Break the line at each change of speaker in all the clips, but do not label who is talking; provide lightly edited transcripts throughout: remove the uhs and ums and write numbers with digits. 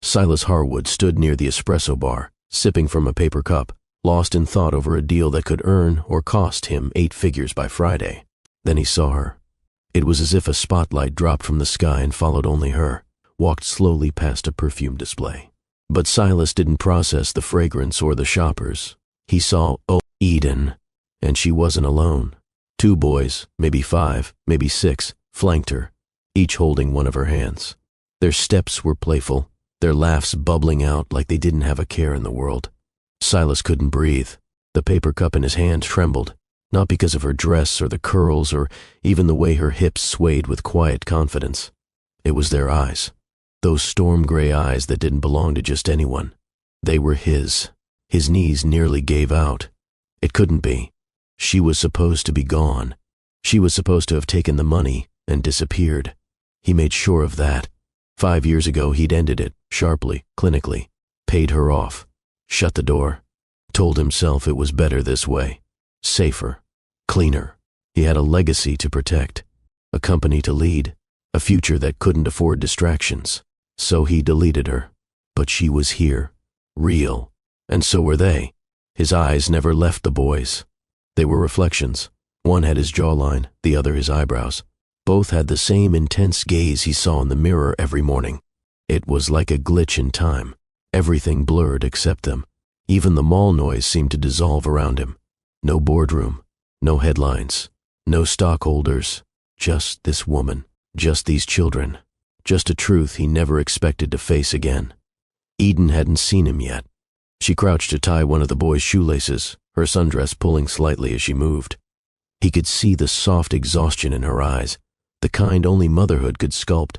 Silas Harwood stood near the espresso bar, sipping from a paper cup, lost in thought over a deal that could earn or cost him 8 figures by Friday. Then he saw her. It was as if a spotlight dropped from the sky and followed only her, walked slowly past a perfume display. But Silas didn't process the fragrance or the shoppers. He saw, Eden, and she wasn't alone. 2 boys, maybe 5, maybe 6, flanked her, each holding one of her hands. Their steps were playful, their laughs bubbling out like they didn't have a care in the world. Silas couldn't breathe. The paper cup in his hand trembled, not because of her dress or the curls or even the way her hips swayed with quiet confidence. It was their eyes, those storm-gray eyes that didn't belong to just anyone. They were his. His knees nearly gave out. It couldn't be. She was supposed to be gone. She was supposed to have taken the money and disappeared. He made sure of that. 5 years ago, he'd ended it, sharply, clinically, paid her off, shut the door, told himself it was better this way, safer, cleaner. He had a legacy to protect, a company to lead, a future that couldn't afford distractions. So he deleted her. But she was here, real, and so were they. His eyes never left the boys. They were reflections. One had his jawline, the other his eyebrows. Both had the same intense gaze he saw in the mirror every morning. It was like a glitch in time. Everything blurred except them. Even the mall noise seemed to dissolve around him. No boardroom, no headlines, no stockholders, just this woman, just these children, just a truth he never expected to face again. Eden hadn't seen him yet. She crouched to tie one of the boy's shoelaces, her sundress pulling slightly as she moved. He could see the soft exhaustion in her eyes, the kind only motherhood could sculpt.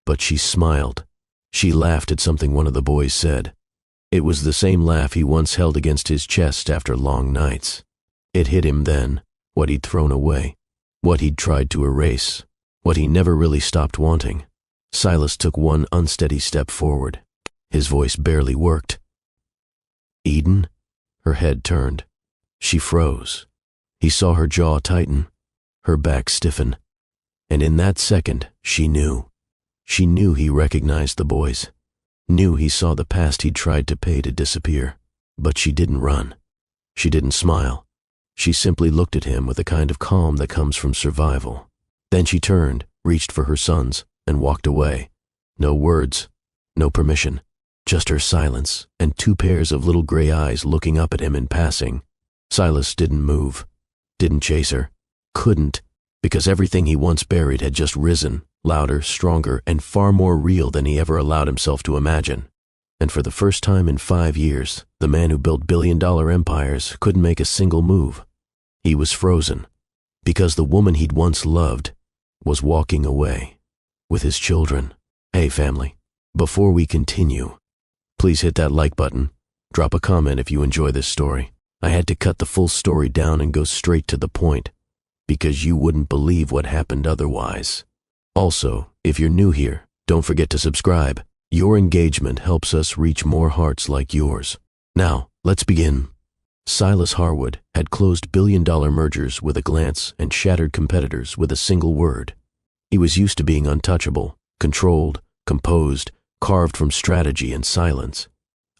But she smiled. She laughed at something one of the boys said. It was the same laugh he once held against his chest after long nights. It hit him then, what he'd thrown away, what he'd tried to erase, what he never really stopped wanting. Silas took one unsteady step forward. His voice barely worked. Eden? Her head turned. She froze. He saw her jaw tighten, her back stiffen. And in that second, she knew. She knew he recognized the boys, knew he saw the past he'd tried to pay to disappear. But she didn't run. She didn't smile. She simply looked at him with the kind of calm that comes from survival. Then she turned, reached for her sons, and walked away. No words, no permission, just her silence and 2 pairs of little gray eyes looking up at him in passing. Silas didn't move, didn't chase her, couldn't, because everything he once buried had just risen, louder, stronger, and far more real than he ever allowed himself to imagine. And for the first time in 5 years, the man who built billion-dollar empires couldn't make a single move. He was frozen, because the woman he'd once loved was walking away, with his children. Hey family, before we continue, please hit that like button, drop a comment if you enjoy this story. I had to cut the full story down and go straight to the point, because you wouldn't believe what happened otherwise. Also, if you're new here, don't forget to subscribe. Your engagement helps us reach more hearts like yours. Now, let's begin. Silas Harwood had closed billion-dollar mergers with a glance and shattered competitors with a single word. He was used to being untouchable, controlled, composed, carved from strategy and silence.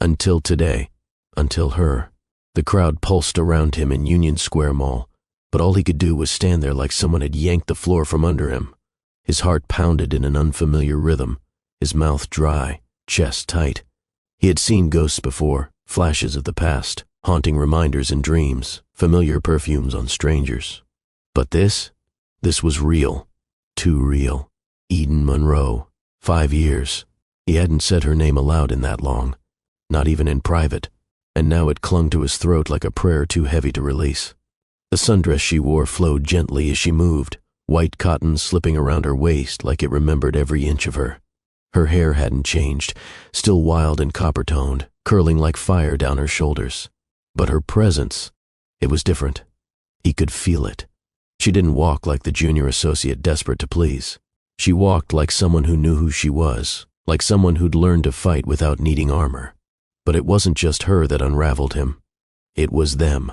Until today, until her. The crowd pulsed around him in Union Square Mall, but all he could do was stand there like someone had yanked the floor from under him. His heart pounded in an unfamiliar rhythm, his mouth dry, chest tight. He had seen ghosts before, flashes of the past, haunting reminders in dreams, familiar perfumes on strangers. But this was real, too real. Eden Monroe, 5 years. He hadn't said her name aloud in that long, not even in private, and now it clung to his throat like a prayer too heavy to release. The sundress she wore flowed gently as she moved, white cotton slipping around her waist like it remembered every inch of her. Her hair hadn't changed, still wild and copper-toned, curling like fire down her shoulders. But her presence, it was different. He could feel it. She didn't walk like the junior associate desperate to please. She walked like someone who knew who she was, like someone who'd learned to fight without needing armor. But it wasn't just her that unraveled him. It was them,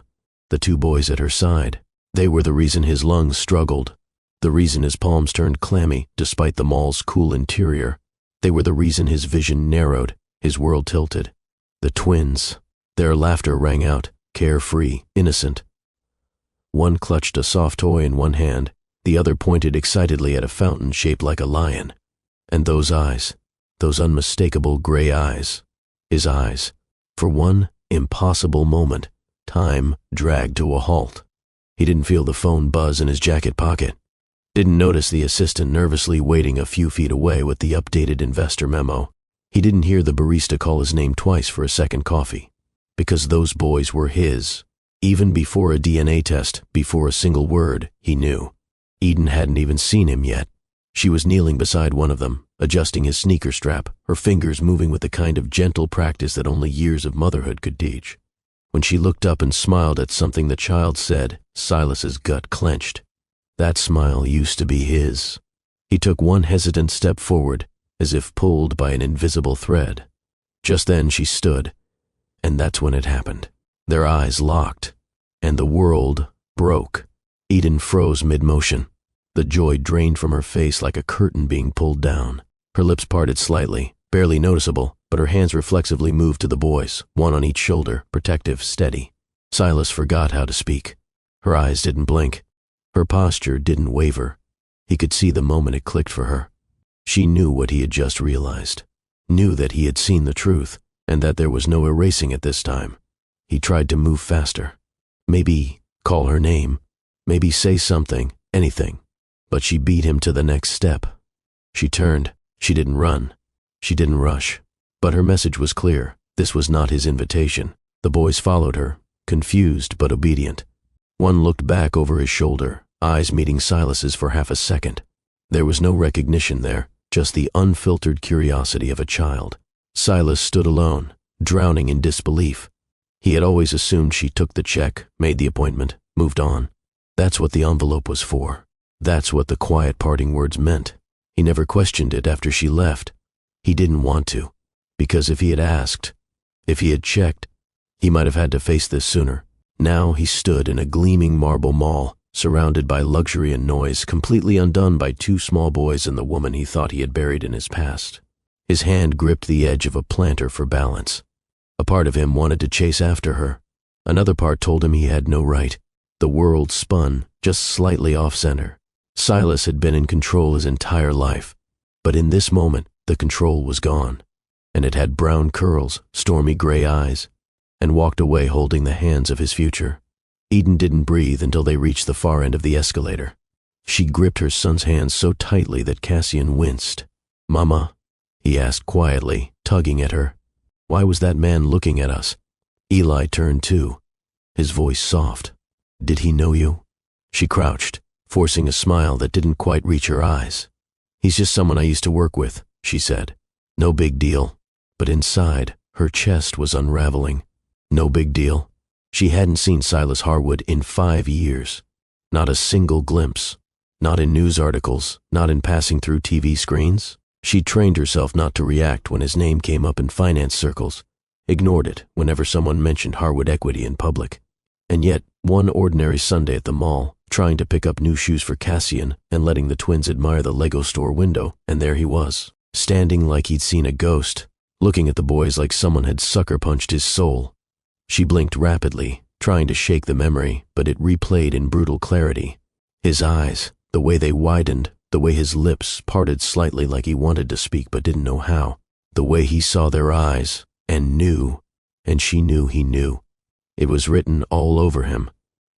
the 2 boys at her side. They were the reason his lungs struggled, the reason his palms turned clammy despite the mall's cool interior. They were the reason his vision narrowed, His world tilted. The twins. Their laughter rang out, carefree, innocent. One clutched a soft toy in one hand, the other pointed excitedly at a fountain shaped like a lion. And those eyes, those unmistakable gray eyes, his eyes. For one impossible moment, time dragged to a halt. He didn't feel the phone buzz in his jacket pocket. Didn't notice the assistant nervously waiting a few feet away with the updated investor memo. He didn't hear the barista call his name twice for a second coffee. Because those boys were his. Even before a DNA test, before a single word, he knew. Eden hadn't even seen him yet. She was kneeling beside one of them, adjusting his sneaker strap, her fingers moving with the kind of gentle practice that only years of motherhood could teach. When she looked up and smiled at something the child said, Silas's gut clenched. That smile used to be his. He took one hesitant step forward, as if pulled by an invisible thread. Just then she stood, and that's when it happened. Their eyes locked, and the world broke. Eden froze mid-motion. The joy drained from her face like a curtain being pulled down. Her lips parted slightly, barely noticeable, but her hands reflexively moved to the boys, one on each shoulder, protective, steady. Silas forgot how to speak. Her eyes didn't blink. Her posture didn't waver. He could see the moment it clicked for her. She knew what he had just realized. Knew that he had seen the truth, and that there was no erasing it this time. He tried to move faster. Maybe call her name. Maybe say something, anything. But she beat him to the next step. She turned. She didn't run. She didn't rush. But her message was clear. This was not his invitation. The boys followed her, confused but obedient. One looked back over his shoulder, eyes meeting Silas's for half a second. There was no recognition there, just the unfiltered curiosity of a child. Silas stood alone, drowning in disbelief. He had always assumed she took the check, made the appointment, moved on. That's what the envelope was for. That's what the quiet parting words meant. He never questioned it after she left. He didn't want to, because if he had asked, if he had checked, he might have had to face this sooner. Now he stood in a gleaming marble mall, surrounded by luxury and noise, completely undone by two small boys and the woman he thought he had buried in his past. His hand gripped the edge of a planter for balance. A part of him wanted to chase after her. Another part told him he had no right. The world spun, just slightly off-center. Silas had been in control his entire life, but in this moment, the control was gone, and it had brown curls, stormy gray eyes, and walked away holding the hands of his future. Eden didn't breathe until they reached the far end of the escalator. She gripped her son's hands so tightly that Cassian winced. "Mama?" he asked quietly, tugging at her. "Why was that man looking at us?" Eli turned too, his voice soft. "Did he know you?" She crouched, forcing a smile that didn't quite reach her eyes. "He's just someone I used to work with," she said. "No big deal." But inside, her chest was unraveling. No big deal. She hadn't seen Silas Harwood in 5 years. Not a single glimpse. Not in news articles, not in passing through TV screens. She trained herself not to react when his name came up in finance circles, ignored it whenever someone mentioned Harwood equity in public. And yet, one ordinary Sunday at the mall, trying to pick up new shoes for Cassian and letting the twins admire the Lego store window, and there he was, standing like he'd seen a ghost, looking at the boys like someone had sucker-punched his soul. She blinked rapidly, trying to shake the memory, but it replayed in brutal clarity. His eyes, the way they widened, the way his lips parted slightly like he wanted to speak but didn't know how, the way he saw their eyes, and knew, and she knew he knew. It was written all over him.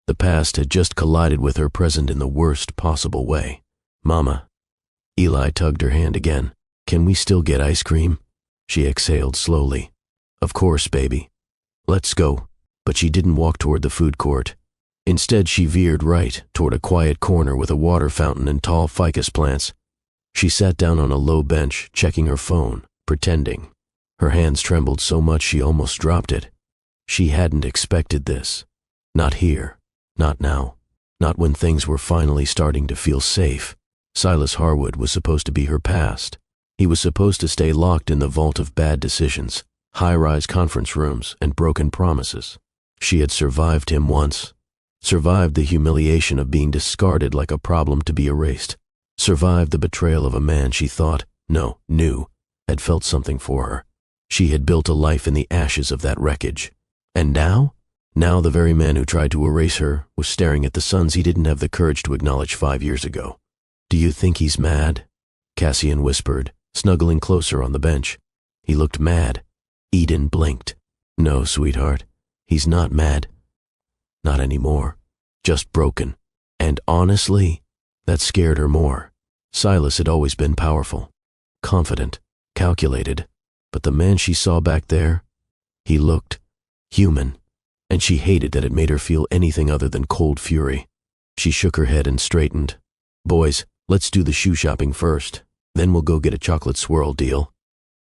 The past had just collided with her present in the worst possible way. "Mama." Eli tugged her hand again. "Can we still get ice cream?" She exhaled slowly. "Of course, baby. Let's go." But she didn't walk toward the food court. Instead, she veered right toward a quiet corner with a water fountain and tall ficus plants. She sat down on a low bench, checking her phone, pretending. Her hands trembled so much she almost dropped it. She hadn't expected this. Not here. Not now. Not when things were finally starting to feel safe. Silas Harwood was supposed to be her past. He was supposed to stay locked in the vault of bad decisions, high-rise conference rooms, and broken promises. She had survived him once. Survived the humiliation of being discarded like a problem to be erased. Survived the betrayal of a man she thought, no, knew, had felt something for her. She had built a life in the ashes of that wreckage. And now? Now the very man who tried to erase her was staring at the sons he didn't have the courage to acknowledge 5 years ago. "Do you think he's mad?" Cassian whispered, snuggling closer on the bench. He looked mad. Eden blinked. "No, sweetheart, he's not mad. Not anymore. Just broken." And honestly, that scared her more. Silas had always been powerful, confident, calculated, but the man she saw back there, he looked human, and she hated that it made her feel anything other than cold fury. She shook her head and straightened. "Boys, let's do the shoe shopping first. Then we'll go get a chocolate swirl, deal?"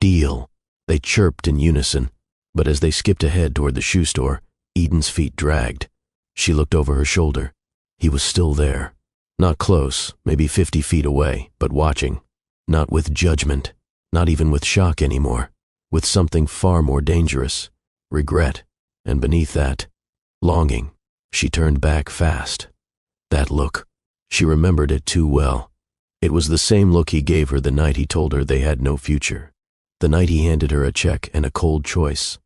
"Deal," they chirped in unison, but as they skipped ahead toward the shoe store, Eden's feet dragged. She looked over her shoulder. He was still there. Not close, maybe 50 feet away, but watching. Not with judgment, not even with shock anymore, with something far more dangerous. Regret, and beneath that, longing. She turned back fast. That look, she remembered it too well. It was the same look he gave her the night he told her they had no future. The night he handed her a check and a cold choice.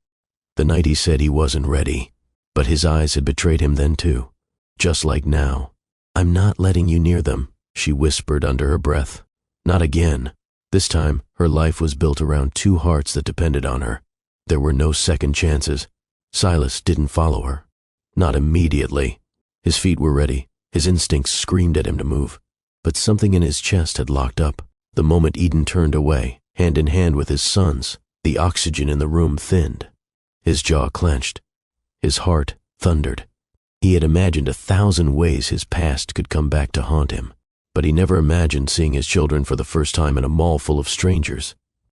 The night he said he wasn't ready. But his eyes had betrayed him then too. Just like now. "I'm not letting you near them," she whispered under her breath. Not again. This time, her life was built around 2 hearts that depended on her. There were no second chances. Silas didn't follow her. Not immediately. His feet were ready. His instincts screamed at him to move. But something in his chest had locked up. The moment Eden turned away, hand in hand with his sons, the oxygen in the room thinned. His jaw clenched. His heart thundered. He had imagined 1,000 ways his past could come back to haunt him, but he never imagined seeing his children for the first time in a mall full of strangers.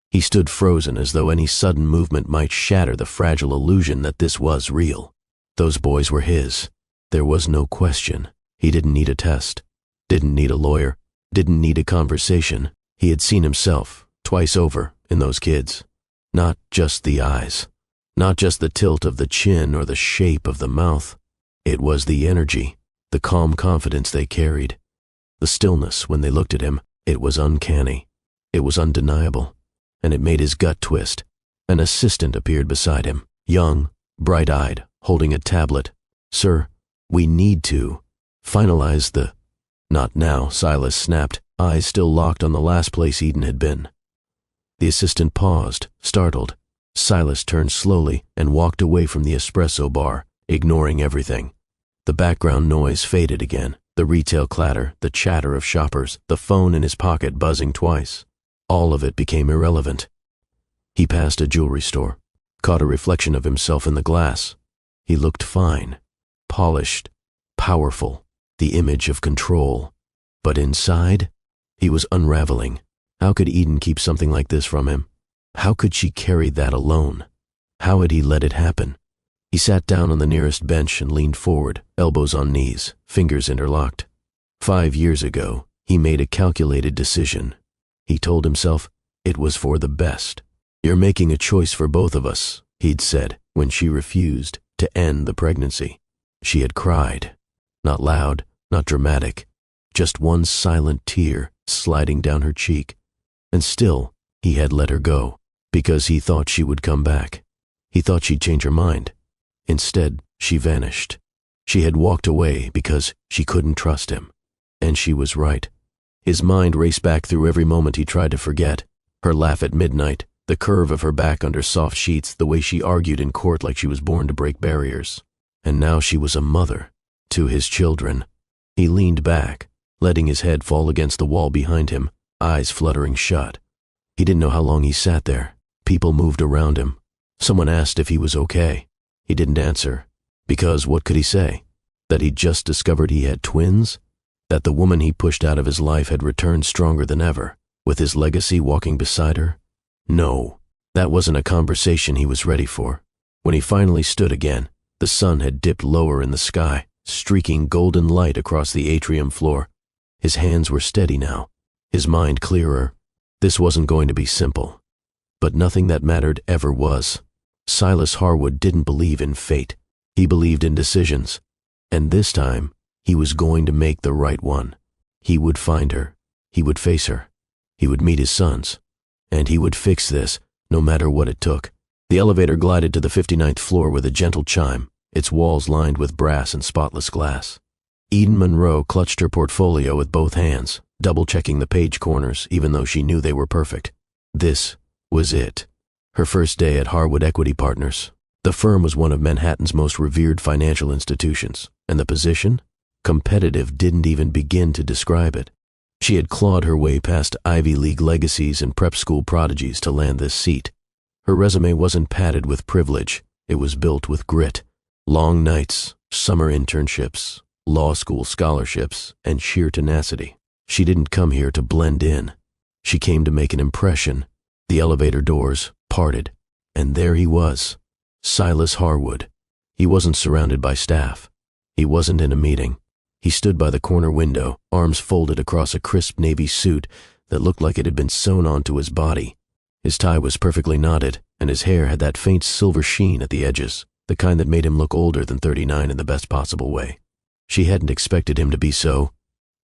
He stood frozen as though any sudden movement might shatter the fragile illusion that this was real. Those boys were his. There was no question. He didn't need a test, didn't need a lawyer, didn't need a conversation. He had seen himself, twice over, in those kids. Not just the eyes, not just the tilt of the chin or the shape of the mouth. It was the energy, the calm confidence they carried. The stillness when they looked at him, it was uncanny. It was undeniable, and it made his gut twist. An assistant appeared beside him, young, bright-eyed, holding a tablet. "Sir, we need to finalize the—" "Not now," Silas snapped, eyes still locked on the last place Eden had been. The assistant paused, startled. Silas turned slowly and walked away from the espresso bar, ignoring everything. The background noise faded again, the retail clatter, the chatter of shoppers, the phone in his pocket buzzing twice. All of it became irrelevant. He passed a jewelry store, caught a reflection of himself in the glass. He looked fine, polished, powerful, the image of control. But inside, he was unraveling. How could Eden keep something like this from him? How could she carry that alone? How had he let it happen? He sat down on the nearest bench and leaned forward, elbows on knees, fingers interlocked. 5 years ago, he made a calculated decision. He told himself it was for the best. "You're making a choice for both of us," he'd said when she refused to end the pregnancy. She had cried. Not loud, not dramatic, just one silent tear sliding down her cheek. And still, he had let her go, because he thought she would come back. He thought she'd change her mind. Instead, she vanished. She had walked away because she couldn't trust him. And she was right. His mind raced back through every moment he tried to forget. Her laugh at midnight, the curve of her back under soft sheets, the way she argued in court like she was born to break barriers. And now she was a mother to his children. He leaned back, letting his head fall against the wall behind him, eyes fluttering shut. He didn't know how long he sat there. People moved around him. Someone asked if he was okay. He didn't answer, because what could he say? That he'd just discovered he had twins? That the woman he pushed out of his life had returned stronger than ever, with his legacy walking beside her? No, that wasn't a conversation he was ready for. When he finally stood again, the sun had dipped lower in the sky, streaking golden light across the atrium floor. His hands were steady now, his mind clearer. This wasn't going to be simple. But nothing that mattered ever was. Silas Harwood didn't believe in fate. He believed in decisions. And this time, he was going to make the right one. He would find her. He would face her. He would meet his sons. And he would fix this, no matter what it took. The elevator glided to the 59th floor with a gentle chime, its walls lined with brass and spotless glass. Eden Monroe clutched her portfolio with both hands, double-checking the page corners even though she knew they were perfect. This was it. Her first day at Harwood Equity Partners. The firm was one of Manhattan's most revered financial institutions, and the position? Competitive didn't even begin to describe it. She had clawed her way past Ivy League legacies and prep school prodigies to land this seat. Her resume wasn't padded with privilege, it was built with grit. Long nights, summer internships, law school scholarships, and sheer tenacity. She didn't come here to blend in. She came to make an impression. The elevator doors parted, and there he was, Silas Harwood. He wasn't surrounded by staff. He wasn't in a meeting. He stood by the corner window, arms folded across a crisp navy suit that looked like it had been sewn onto his body. His tie was perfectly knotted, and his hair had that faint silver sheen at the edges, the kind that made him look older than 39 in the best possible way. She hadn't expected him to be so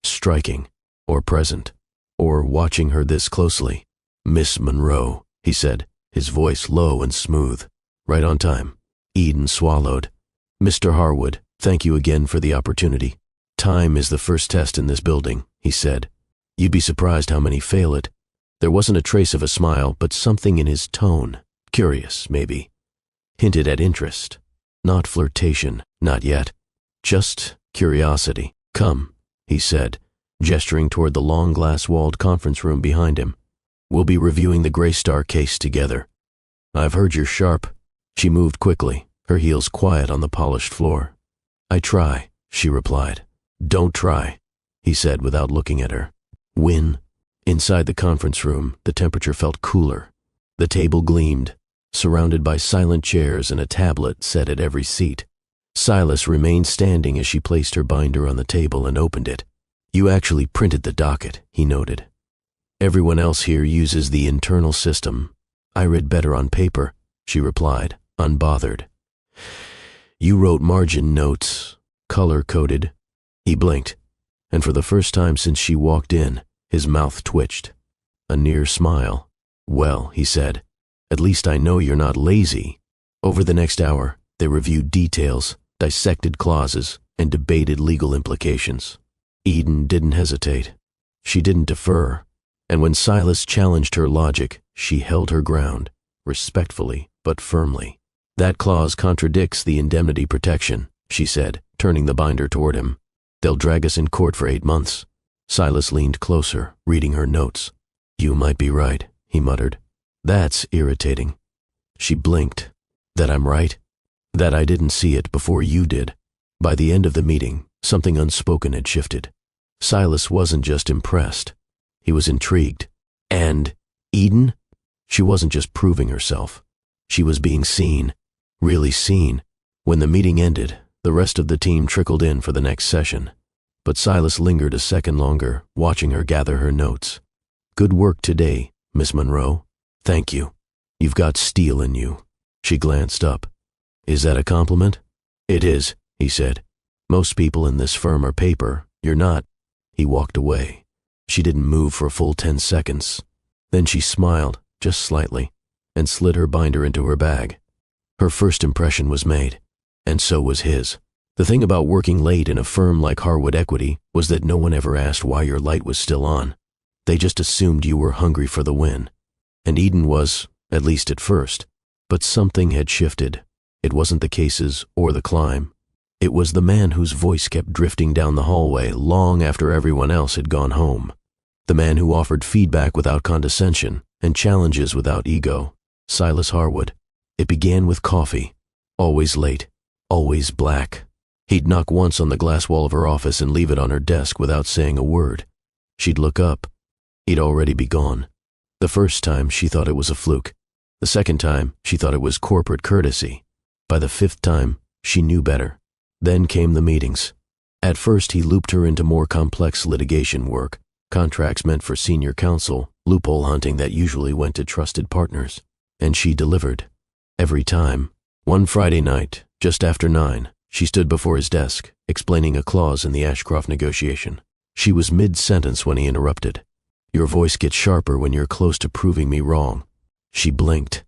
striking, or present, or watching her this closely. "Miss Monroe," he said, his voice low and smooth. Right on time. Eden swallowed. "Mr. Harwood, thank you again for the opportunity. Time is the first test in this building," he said. "You'd be surprised how many fail it." There wasn't a trace of a smile, but something in his tone, curious, maybe, hinted at interest. Not flirtation, not yet. Just curiosity. "Come," he said, gesturing toward the long glass-walled conference room behind him. "We'll be reviewing the Graystar case together. I've heard you're sharp." She moved quickly, her heels quiet on the polished floor. "I try," she replied. "Don't try," he said without looking at her. "Win." Inside the conference room, the temperature felt cooler. The table gleamed, surrounded by silent chairs and a tablet set at every seat. Silas remained standing as she placed her binder on the table and opened it. "You actually printed the docket," he noted. "Everyone else here uses the internal system. I read better on paper," she replied, unbothered. "You wrote margin notes, color-coded." He blinked, and for the first time since she walked in, his mouth twitched. A near smile. "Well," he said, "at least I know you're not lazy." Over the next hour, they reviewed details, dissected clauses, and debated legal implications. Eden didn't hesitate. She didn't defer, and when Silas challenged her logic, she held her ground, respectfully but firmly. "That clause contradicts the indemnity protection," she said, turning the binder toward him. "They'll drag us in court for 8 months." Silas leaned closer, reading her notes. "You might be right," he muttered. "That's irritating." She blinked. "That I'm right? That I didn't see it before you did." By the end of the meeting, something unspoken had shifted. Silas wasn't just impressed. He was intrigued. And Eden? She wasn't just proving herself. She was being seen. Really seen. When the meeting ended, the rest of the team trickled in for the next session. But Silas lingered a second longer, watching her gather her notes. "Good work today, Miss Monroe. Thank you. You've got steel in you." She glanced up. "Is that a compliment?" "It is," he said. "Most people in this firm are paper. You're not." He walked away. She didn't move for a full 10 seconds. Then she smiled, just slightly, and slid her binder into her bag. Her first impression was made, and so was his. The thing about working late in a firm like Harwood Equity was that no one ever asked why your light was still on. They just assumed you were hungry for the win. And Eden was, at least at first. But something had shifted. It wasn't the cases or the climb. It was the man whose voice kept drifting down the hallway long after everyone else had gone home. The man who offered feedback without condescension and challenges without ego. Silas Harwood. It began with coffee. Always late. Always black. He'd knock once on the glass wall of her office and leave it on her desk without saying a word. She'd look up. He'd already be gone. The first time, she thought it was a fluke. The second time, she thought it was corporate courtesy. By the 5th time, she knew better. Then came the meetings. At first, he looped her into more complex litigation work, contracts meant for senior counsel, loophole hunting that usually went to trusted partners. And she delivered. Every time. One Friday night, just after 9, she stood before his desk, explaining a clause in the Ashcroft negotiation. She was mid-sentence when he interrupted. "Your voice gets sharper when you're close to proving me wrong." She blinked.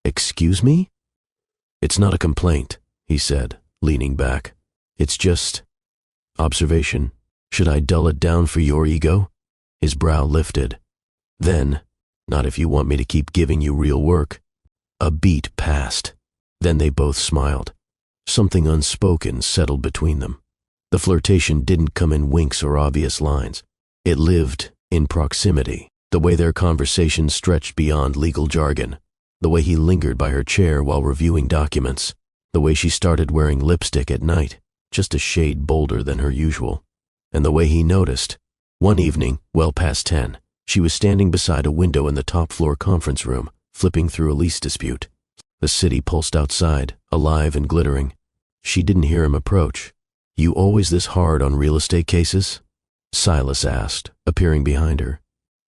"Excuse me?" "It's not a complaint," he said, leaning back. "It's just observation. Should I dull it down for your ego?" His brow lifted. Then, "Not if you want me to keep giving you real work." A beat passed. Then they both smiled. Something unspoken settled between them. The flirtation didn't come in winks or obvious lines. It lived in proximity, the way their conversation stretched beyond legal jargon, the way he lingered by her chair while reviewing documents, the way she started wearing lipstick at night, just a shade bolder than her usual, and the way he noticed. One evening, well past 10, she was standing beside a window in the top-floor conference room, flipping through a lease dispute. The city pulsed outside, alive and glittering. She didn't hear him approach. "You always this hard on real estate cases?" Silas asked, appearing behind her.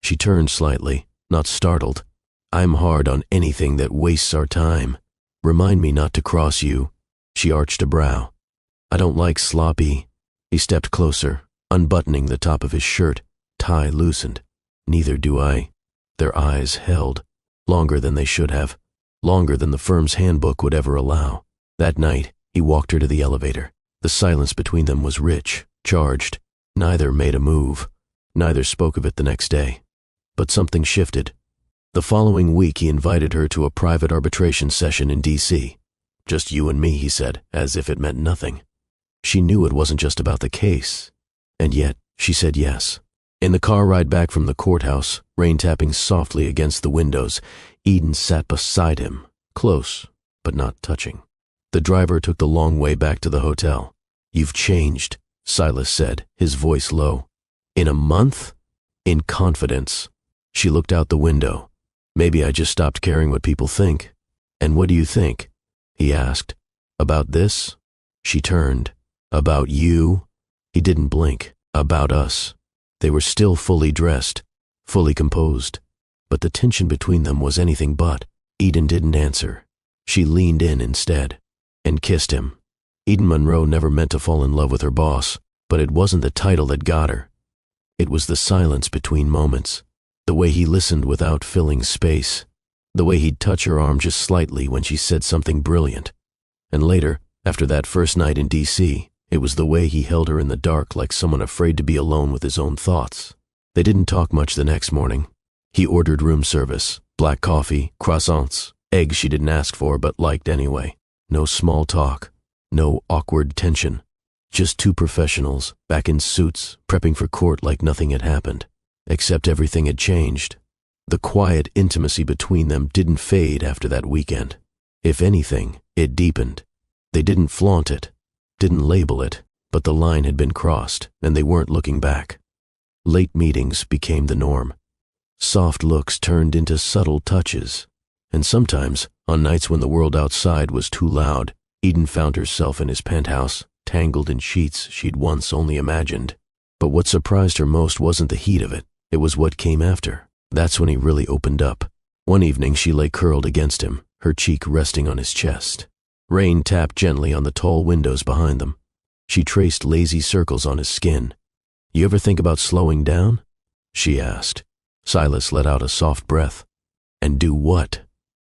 She turned slightly, not startled. "I'm hard on anything that wastes our time. Remind me not to cross you." She arched a brow. "I don't like sloppy." He stepped closer, unbuttoning the top of his shirt, tie loosened. "Neither do I." Their eyes held, longer than they should have, longer than the firm's handbook would ever allow. That night, he walked her to the elevator. The silence between them was rich, charged. Neither made a move. Neither spoke of it the next day. But something shifted. The following week, he invited her to a private arbitration session in D.C. "Just you and me," he said, as if it meant nothing. She knew it wasn't just about the case. And yet, she said yes. In the car ride back from the courthouse, rain tapping softly against the windows, Eden sat beside him, close, but not touching. The driver took the long way back to the hotel. "You've changed," Silas said, his voice low. "In a month?" In confidence. She looked out the window. "Maybe I just stopped caring what people think." "And what do you think?" he asked. "About this?" She turned. "About you?" He didn't blink. "About us." They were still fully dressed, fully composed, but the tension between them was anything but. Eden didn't answer. She leaned in instead and kissed him. Eden Monroe never meant to fall in love with her boss, but it wasn't the title that got her. It was the silence between moments, the way he listened without filling space, the way he'd touch her arm just slightly when she said something brilliant. And later, after that first night in D.C., it was the way he held her in the dark like someone afraid to be alone with his own thoughts. They didn't talk much the next morning. He ordered room service, black coffee, croissants, eggs she didn't ask for but liked anyway. No small talk, no awkward tension. Just two professionals, back in suits, prepping for court like nothing had happened. Except everything had changed. The quiet intimacy between them didn't fade after that weekend. If anything, it deepened. They didn't flaunt it, didn't label it, but the line had been crossed, and they weren't looking back. Late meetings became the norm. Soft looks turned into subtle touches. And sometimes, on nights when the world outside was too loud, Eden found herself in his penthouse, tangled in sheets she'd once only imagined. But what surprised her most wasn't the heat of it. It was what came after. That's when he really opened up. One evening she lay curled against him, her cheek resting on his chest. Rain tapped gently on the tall windows behind them. She traced lazy circles on his skin. "You ever think about slowing down?" she asked. Silas let out a soft breath. "And do what?"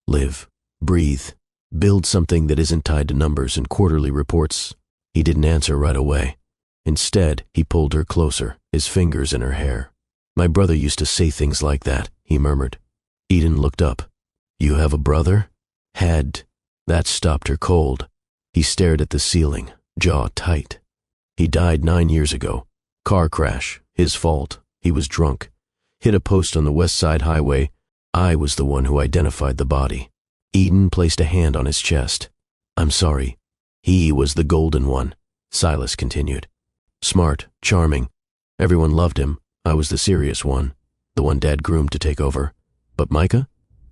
"Live. Breathe. Build something that isn't tied to numbers and quarterly reports." He didn't answer right away. Instead, he pulled her closer, his fingers in her hair. "My brother used to say things like that," he murmured. Eden looked up. "You have a brother?" "Had." That stopped her cold. He stared at the ceiling, jaw tight. "He died 9 years ago. Car crash. His fault. He was drunk. Hit a post on the West Side Highway. I was the one who identified the body." Eden placed a hand on his chest. "I'm sorry. He was the golden one," Silas continued. "Smart, charming. Everyone loved him. I was the serious one, the one Dad groomed to take over. But Micah?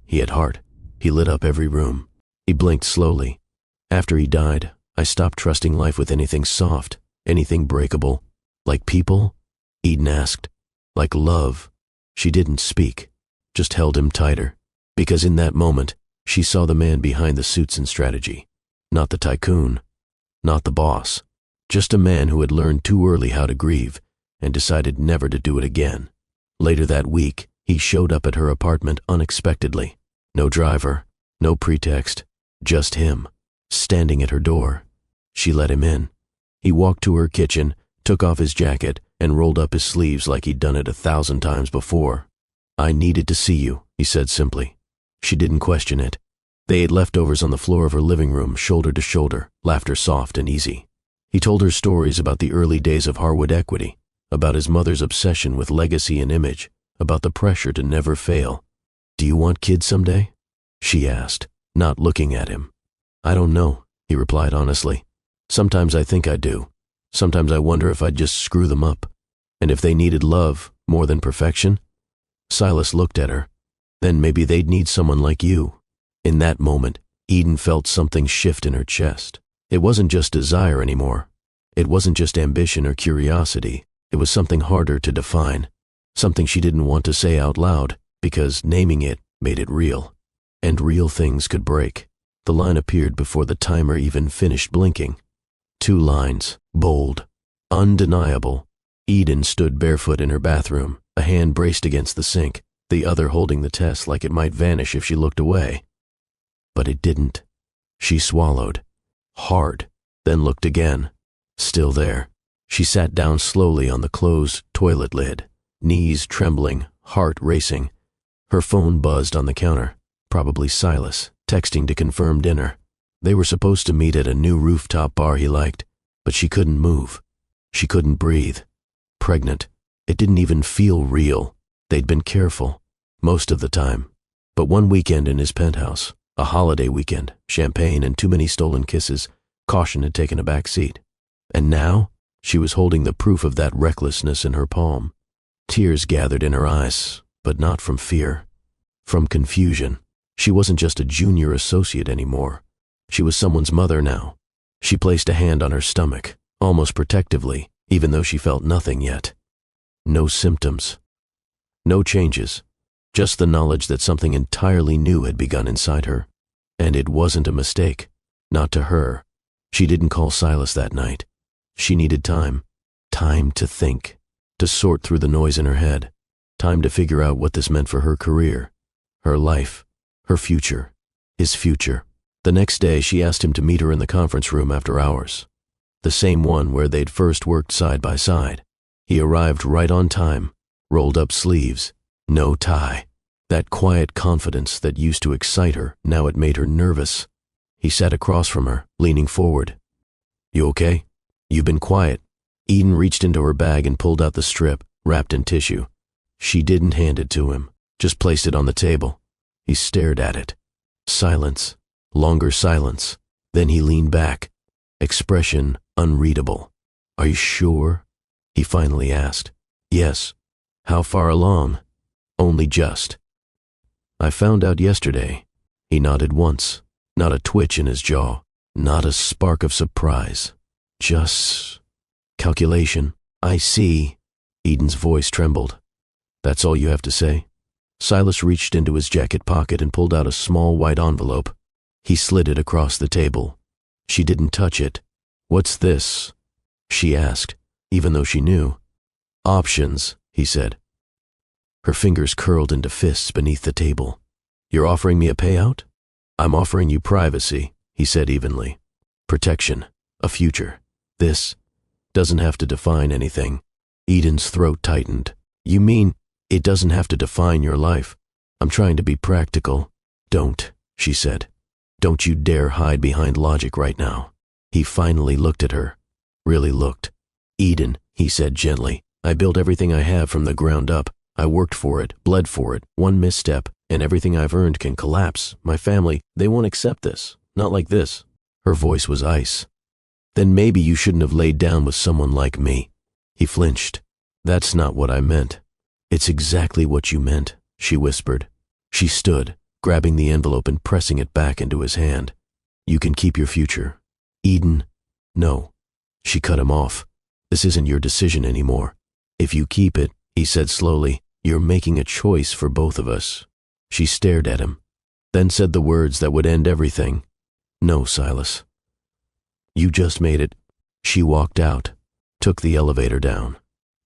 He had heart. He lit up every room." He blinked slowly. "After he died, I stopped trusting life with anything soft, anything breakable. Like people?" Eden asked. "Like love." She didn't speak, just held him tighter, because in that moment, she saw the man behind the suits and strategy. Not the tycoon, not the boss, just a man who had learned too early how to grieve and decided never to do it again. Later that week, he showed up at her apartment unexpectedly. No driver, no pretext, just him, standing at her door. She let him in. He walked to her kitchen, took off his jacket, and rolled up his sleeves like he'd done it 1,000 times before. "I needed to see you," he said simply. She didn't question it. They ate leftovers on the floor of her living room, shoulder to shoulder, laughter soft and easy. He told her stories about the early days of Harwood Equity, about his mother's obsession with legacy and image, about the pressure to never fail. "Do you want kids someday?" she asked, not looking at him. "I don't know," he replied honestly. "Sometimes I think I do. Sometimes I wonder if I'd just screw them up. And if they needed love more than perfection?" Silas looked at her. "Then maybe they'd need someone like you." In that moment, Eden felt something shift in her chest. It wasn't just desire anymore. It wasn't just ambition or curiosity. It was something harder to define. Something she didn't want to say out loud, because naming it made it real. And real things could break. The line appeared before the timer even finished blinking. 2 lines, bold, undeniable. Eden stood barefoot in her bathroom, a hand braced against the sink, the other holding the test like it might vanish if she looked away. But it didn't. She swallowed, hard, then looked again. Still there. She sat down slowly on the closed toilet lid, knees trembling, heart racing. Her phone buzzed on the counter, probably Silas, texting to confirm dinner. They were supposed to meet at a new rooftop bar he liked, but she couldn't move. She couldn't breathe. Pregnant. It didn't even feel real. They'd been careful, most of the time. But one weekend in his penthouse, a holiday weekend, champagne and too many stolen kisses, caution had taken a back seat. And now, she was holding the proof of that recklessness in her palm. Tears gathered in her eyes, but not from fear. From confusion. She wasn't just a junior associate anymore. She was someone's mother now. She placed a hand on her stomach, almost protectively, even though she felt nothing yet. No symptoms. No changes. Just the knowledge that something entirely new had begun inside her. And it wasn't a mistake. Not to her. She didn't call Silas that night. She needed time. Time to think. To sort through the noise in her head. Time to figure out what this meant for her career. Her life. Her future. His future. The next day, she asked him to meet her in the conference room after hours. The same one where they'd first worked side by side. He arrived right on time. Rolled up sleeves. No tie. That quiet confidence that used to excite her, now it made her nervous. He sat across from her, leaning forward. "You okay? You've been quiet." Eden reached into her bag and pulled out the strip, wrapped in tissue. She didn't hand it to him, just placed it on the table. He stared at it. Silence. Longer silence. Then he leaned back. Expression unreadable. "Are you sure?" he finally asked. "Yes." "How far along?" "Only just." "I found out yesterday." He nodded once. Not a twitch in his jaw. Not a spark of surprise. Just calculation. "I see." Eden's voice trembled. "That's all you have to say?" Silas reached into his jacket pocket and pulled out a small white envelope. He slid it across the table. She didn't touch it. "What's this?" she asked, even though she knew. "Options," he said. Her fingers curled into fists beneath the table. "You're offering me a payout?" "I'm offering you privacy," he said evenly. "Protection. A future. This doesn't have to define anything." Eden's throat tightened. "You mean it doesn't have to define your life?" "I'm trying to be practical." "Don't," she said. "Don't you dare hide behind logic right now." He finally looked at her. Really looked. "Eden," he said gently, "I built everything I have from the ground up. I worked for it, bled for it. One misstep, and everything I've earned can collapse. My family, they won't accept this. Not like this." Her voice was ice. "Then maybe you shouldn't have laid down with someone like me." He flinched. "That's not what I meant." "It's exactly what you meant," she whispered. She stood, grabbing the envelope and pressing it back into his hand. "You can keep your future." "Eden." "No." She cut him off. "This isn't your decision anymore. If you keep it," he said slowly, "you're making a choice for both of us." She stared at him, then said the words that would end everything. "No, Silas." "You just made it." She walked out, took the elevator down,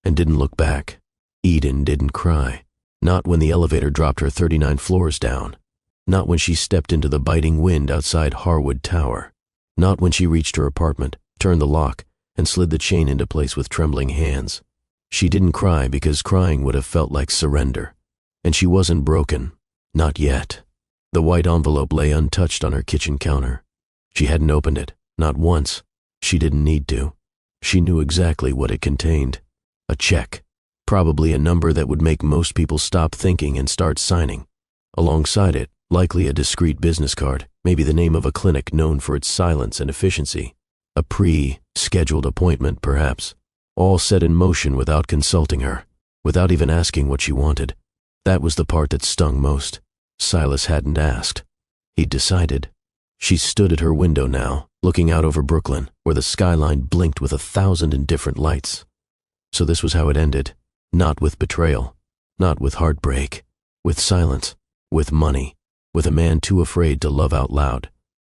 and didn't look back. Eden didn't cry. Not when the elevator dropped her 39 floors down. Not when she stepped into the biting wind outside Harwood Tower. Not when she reached her apartment, turned the lock, and slid the chain into place with trembling hands. She didn't cry because crying would have felt like surrender. And she wasn't broken. Not yet. The white envelope lay untouched on her kitchen counter. She hadn't opened it, not once. She didn't need to. She knew exactly what it contained. A check. Probably a number that would make most people stop thinking and start signing. Alongside it, likely a discreet business card, maybe the name of a clinic known for its silence and efficiency. A pre-scheduled appointment, perhaps. All set in motion without consulting her, without even asking what she wanted. That was the part that stung most. Silas hadn't asked. He'd decided. She stood at her window now, looking out over Brooklyn, where the skyline blinked with 1,000 indifferent lights. So this was how it ended. Not with betrayal. Not with heartbreak. With silence. With money. With a man too afraid to love out loud.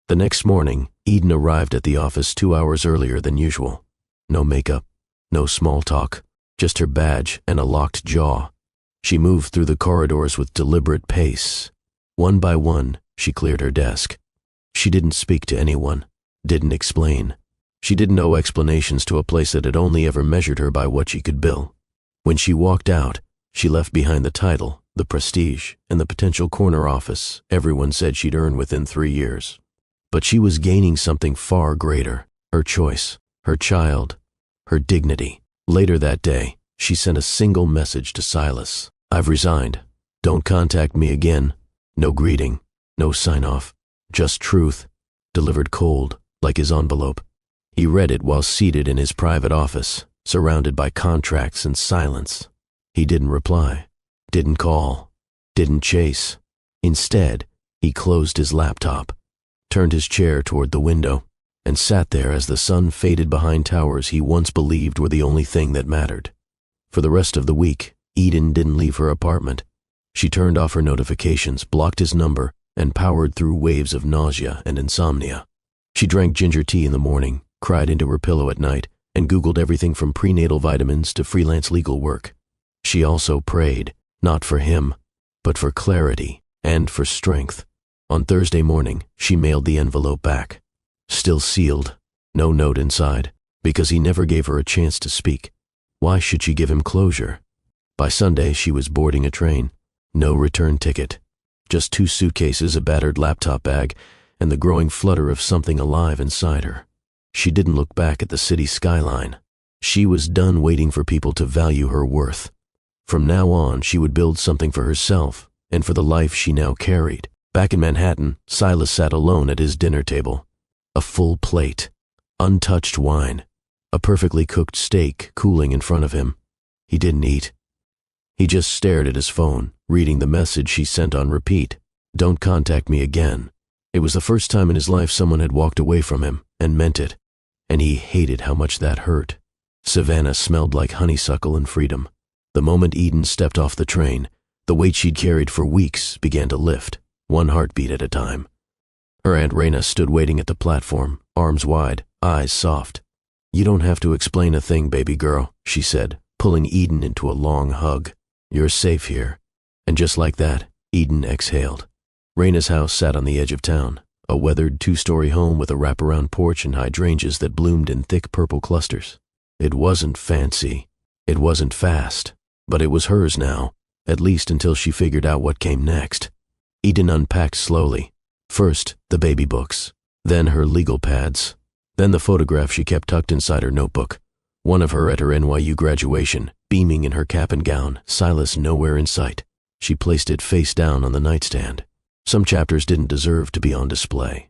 The next morning, Eden arrived at the office 2 hours earlier than usual. No makeup. No small talk. Just her badge and a locked jaw. She moved through the corridors with deliberate pace. One by one, she cleared her desk. She didn't speak to anyone. Didn't explain. She didn't owe explanations to a place that had only ever measured her by what she could bill. When she walked out, she left behind the title, the prestige, and the potential corner office everyone said she'd earn within 3 years. But she was gaining something far greater. Her choice. Her child. Her dignity. Later that day, she sent a single message to Silas. I've resigned. Don't contact me again. No greeting. No sign-off. Just truth. Delivered cold, like his envelope. He read it while seated in his private office, surrounded by contracts and silence. He didn't reply. Didn't call. Didn't chase. Instead, he closed his laptop, turned his chair toward the window, and sat there as the sun faded behind towers he once believed were the only thing that mattered. For the rest of the week, Eden didn't leave her apartment. She turned off her notifications, blocked his number, and powered through waves of nausea and insomnia. She drank ginger tea in the morning, cried into her pillow at night, and Googled everything from prenatal vitamins to freelance legal work. She also prayed, not for him, but for clarity and for strength. On Thursday morning, she mailed the envelope back. Still sealed, no note inside, because he never gave her a chance to speak. Why should she give him closure? By Sunday, she was boarding a train. No return ticket. Just 2 suitcases, a battered laptop bag, and the growing flutter of something alive inside her. She didn't look back at the city skyline. She was done waiting for people to value her worth. From now on, she would build something for herself and for the life she now carried. Back in Manhattan, Silas sat alone at his dinner table. A full plate, untouched wine, a perfectly cooked steak cooling in front of him. He didn't eat. He just stared at his phone, reading the message she sent on repeat. Don't contact me again. It was the first time in his life someone had walked away from him, and meant it. And he hated how much that hurt. Savannah smelled like honeysuckle and freedom. The moment Eden stepped off the train, the weight she'd carried for weeks began to lift, one heartbeat at a time. Her Aunt Raina stood waiting at the platform, arms wide, eyes soft. You don't have to explain a thing, baby girl, she said, pulling Eden into a long hug. You're safe here. And just like that, Eden exhaled. Raina's house sat on the edge of town, a weathered 2-story home with a wraparound porch and hydrangeas that bloomed in thick purple clusters. It wasn't fancy. It wasn't fast. But it was hers now, at least until she figured out what came next. Eden unpacked slowly. First, the baby books. Then her legal pads. Then the photograph she kept tucked inside her notebook. One of her at her NYU graduation, beaming in her cap and gown, Silas nowhere in sight. She placed it face down on the nightstand. Some chapters didn't deserve to be on display.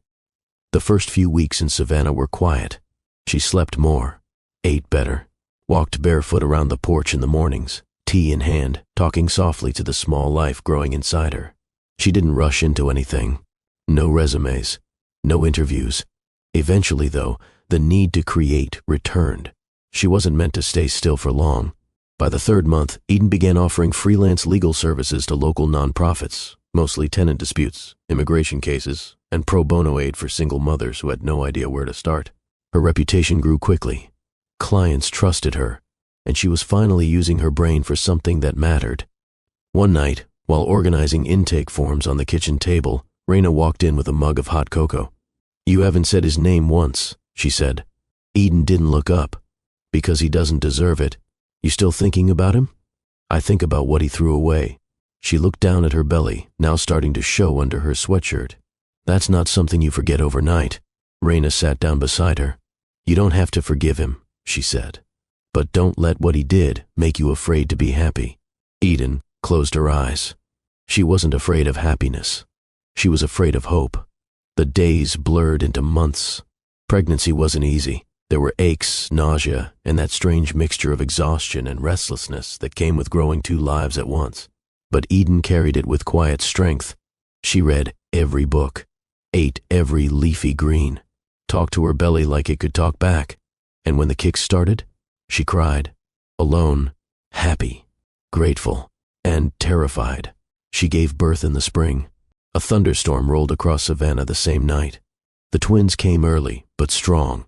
The first few weeks in Savannah were quiet. She slept more, ate better, walked barefoot around the porch in the mornings, tea in hand, talking softly to the small life growing inside her. She didn't rush into anything. No resumes, no interviews. Eventually, though, the need to create returned. She wasn't meant to stay still for long. By the 3rd month, Eden began offering freelance legal services to local nonprofits, mostly tenant disputes, immigration cases, and pro bono aid for single mothers who had no idea where to start. Her reputation grew quickly. Clients trusted her, and she was finally using her brain for something that mattered. One night, while organizing intake forms on the kitchen table, Raina walked in with a mug of hot cocoa. "You haven't said his name once," she said. Eden didn't look up. "Because he doesn't deserve it. You still thinking about him?" "I think about what he threw away." She looked down at her belly, now starting to show under her sweatshirt. "That's not something you forget overnight." Raina sat down beside her. "You don't have to forgive him," she said. "But don't let what he did make you afraid to be happy." Eden closed her eyes. She wasn't afraid of happiness. She was afraid of hope. The days blurred into months. Pregnancy wasn't easy. There were aches, nausea, and that strange mixture of exhaustion and restlessness that came with growing two lives at once. But Eden carried it with quiet strength. She read every book, ate every leafy green, talked to her belly like it could talk back, and when the kicks started, she cried, alone, happy, grateful, and terrified. She gave birth in the spring. A thunderstorm rolled across Savannah the same night. The twins came early, but strong.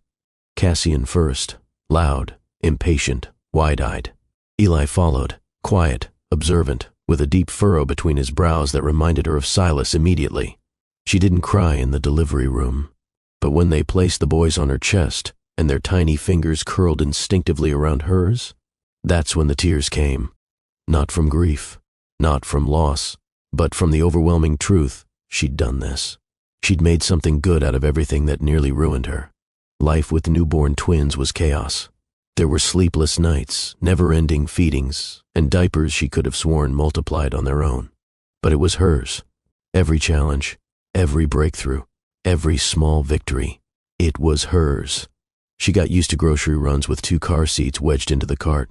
Cassian first, loud, impatient, wide-eyed. Eli followed, quiet, observant, with a deep furrow between his brows that reminded her of Silas immediately. She didn't cry in the delivery room, but when they placed the boys on her chest and their tiny fingers curled instinctively around hers, that's when the tears came. Not from grief, not from loss, but from the overwhelming truth she'd done this. She'd made something good out of everything that nearly ruined her. Life with newborn twins was chaos. There were sleepless nights, never-ending feedings, and diapers she could have sworn multiplied on their own. But it was hers. Every challenge, every breakthrough, every small victory. It was hers. She got used to grocery runs with 2 car seats wedged into the cart,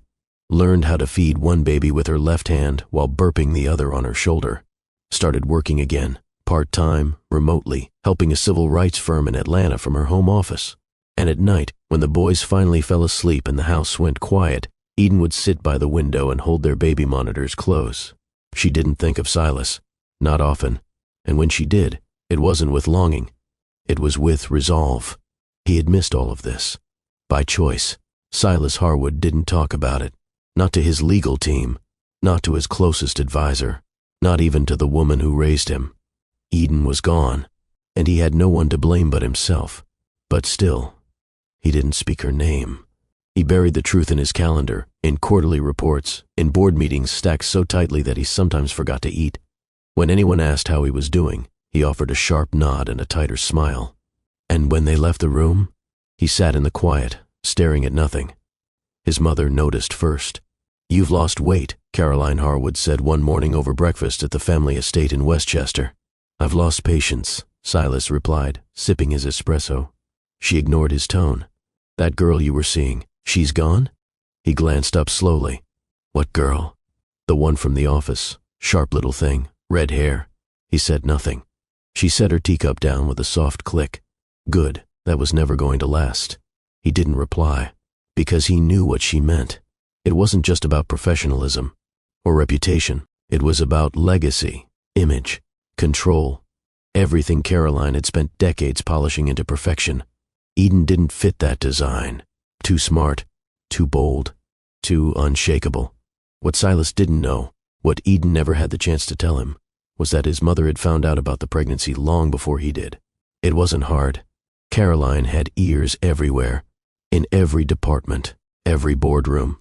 learned how to feed one baby with her left hand while burping the other on her shoulder, started working again, part-time, remotely, helping a civil rights firm in Atlanta from her home office. And at night, when the boys finally fell asleep and the house went quiet, Eden would sit by the window and hold their baby monitors close. She didn't think of Silas, not often, and when she did, it wasn't with longing. It was with resolve. He had missed all of this. By choice, Silas Harwood didn't talk about it, not to his legal team, not to his closest advisor, not even to the woman who raised him. Eden was gone, and he had no one to blame but himself. But still, he didn't speak her name. He buried the truth in his calendar, in quarterly reports, in board meetings stacked so tightly that he sometimes forgot to eat. When anyone asked how he was doing, he offered a sharp nod and a tighter smile. And when they left the room, he sat in the quiet, staring at nothing. His mother noticed first. "You've lost weight," Caroline Harwood said one morning over breakfast at the family estate in Westchester. "I've lost patience," Silas replied, sipping his espresso. She ignored his tone. "That girl you were seeing, she's gone?" He glanced up slowly. "What girl?" "The one from the office. Sharp little thing, red hair." He said nothing. She set her teacup down with a soft click. Good, that was never going to last. He didn't reply, because he knew what she meant. It wasn't just about professionalism or reputation. It was about legacy, image, control. Everything Caroline had spent decades polishing into perfection. Eden didn't fit that design. Too smart, too bold, too unshakable. What Silas didn't know, what Eden never had the chance to tell him, was that his mother had found out about the pregnancy long before he did. It wasn't hard. Caroline had ears everywhere, in every department, every boardroom,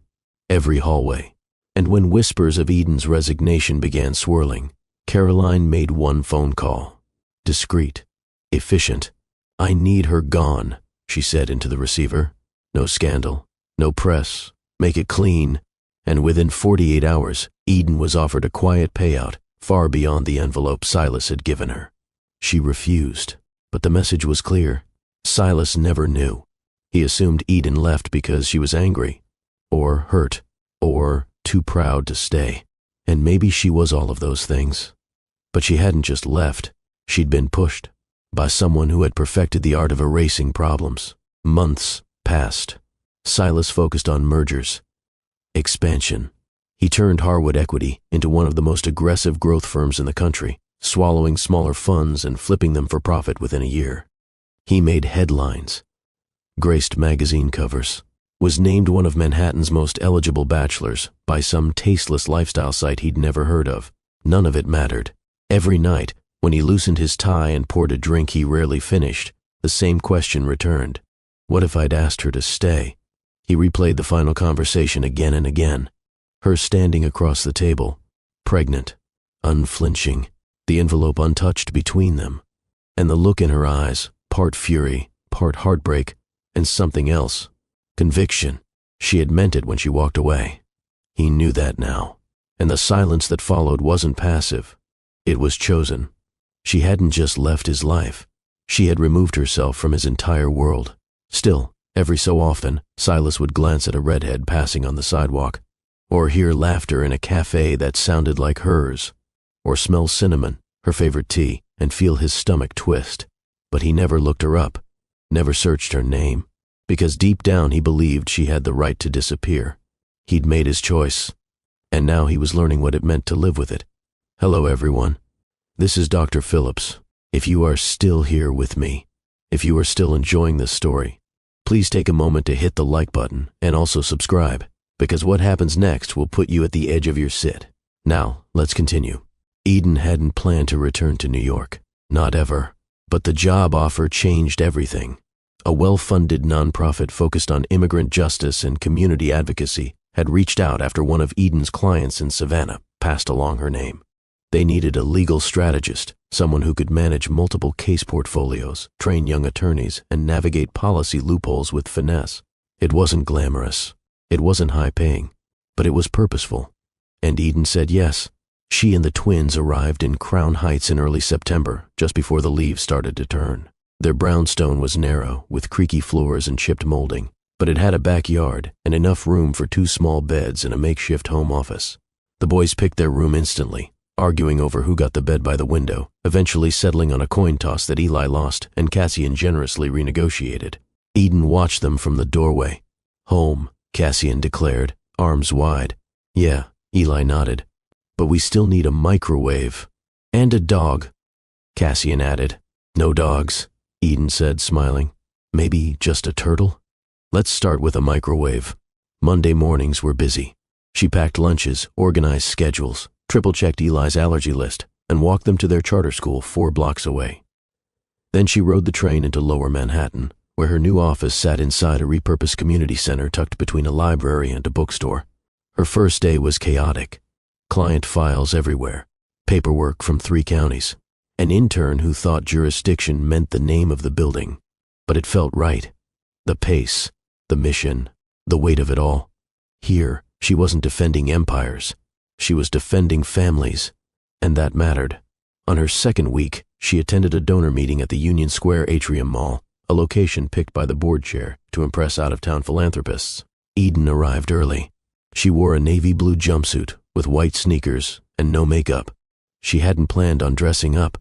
every hallway. And when whispers of Eden's resignation began swirling, Caroline made one phone call. Discreet, efficient. "I need her gone," she said into the receiver. "No scandal, no press, make it clean." And within 48 hours, Eden was offered a quiet payout far beyond the envelope Silas had given her. She refused, but the message was clear. Silas never knew. He assumed Eden left because she was angry, or hurt, or too proud to stay. And maybe she was all of those things. But she hadn't just left. She'd been pushed by someone who had perfected the art of erasing problems. Months passed. Silas focused on mergers, expansion. He turned Harwood Equity into one of the most aggressive growth firms in the country, swallowing smaller funds and flipping them for profit within a year. He made headlines, graced magazine covers, was named one of Manhattan's most eligible bachelors by some tasteless lifestyle site he'd never heard of. None of it mattered. Every night, When he loosened his tie and poured a drink he rarely finished, the same question returned. What if I'd asked her to stay? He replayed the final conversation again and again. Her standing across the table, pregnant, unflinching, the envelope untouched between them, and the look in her eyes, part fury, part heartbreak, and something else, conviction. She had meant it when she walked away. He knew that now, and the silence that followed wasn't passive. It was chosen. She hadn't just left his life. She had removed herself from his entire world. Still, every so often, Silas would glance at a redhead passing on the sidewalk, or hear laughter in a cafe that sounded like hers, or smell cinnamon, her favorite tea, and feel his stomach twist. But he never looked her up, never searched her name, because deep down he believed she had the right to disappear. He'd made his choice, and now he was learning what it meant to live with it. Hello, everyone. This is Dr. Phillips. If you are still here with me, if you are still enjoying this story, please take a moment to hit the like button and also subscribe, because what happens next will put you at the edge of your seat. Now, let's continue. Eden hadn't planned to return to New York. Not ever. But the job offer changed everything. A well-funded nonprofit focused on immigrant justice and community advocacy had reached out after one of Eden's clients in Savannah passed along her name. They needed a legal strategist, someone who could manage multiple case portfolios, train young attorneys, and navigate policy loopholes with finesse. It wasn't glamorous. It wasn't high-paying, but it was purposeful. And Eden said yes. She and the twins arrived in Crown Heights in early September, just before the leaves started to turn. Their brownstone was narrow, with creaky floors and chipped molding, but it had a backyard and enough room for 2 small beds and a makeshift home office. The boys picked their room instantly, arguing over who got the bed by the window, eventually settling on a coin toss that Eli lost and Cassian generously renegotiated. Eden watched them from the doorway. Home, Cassian declared, arms wide. Yeah, Eli nodded. But we still need a microwave. And a dog, Cassian added. No dogs, Eden said, smiling. Maybe just a turtle? Let's start with a microwave. Monday mornings were busy. She packed lunches, organized schedules, triple-checked Eli's allergy list, and walked them to their charter school 4 blocks away. Then she rode the train into Lower Manhattan, where her new office sat inside a repurposed community center tucked between a library and a bookstore. Her first day was chaotic. Client files everywhere, paperwork from 3 counties, an intern who thought jurisdiction meant the name of the building. But it felt right. The pace, the mission, the weight of it all. Here, she wasn't defending empires. She was defending families, and that mattered. On her second week, she attended a donor meeting at the Union Square Atrium Mall, a location picked by the board chair to impress out-of-town philanthropists. Eden arrived early. She wore a navy blue jumpsuit with white sneakers and no makeup. She hadn't planned on dressing up.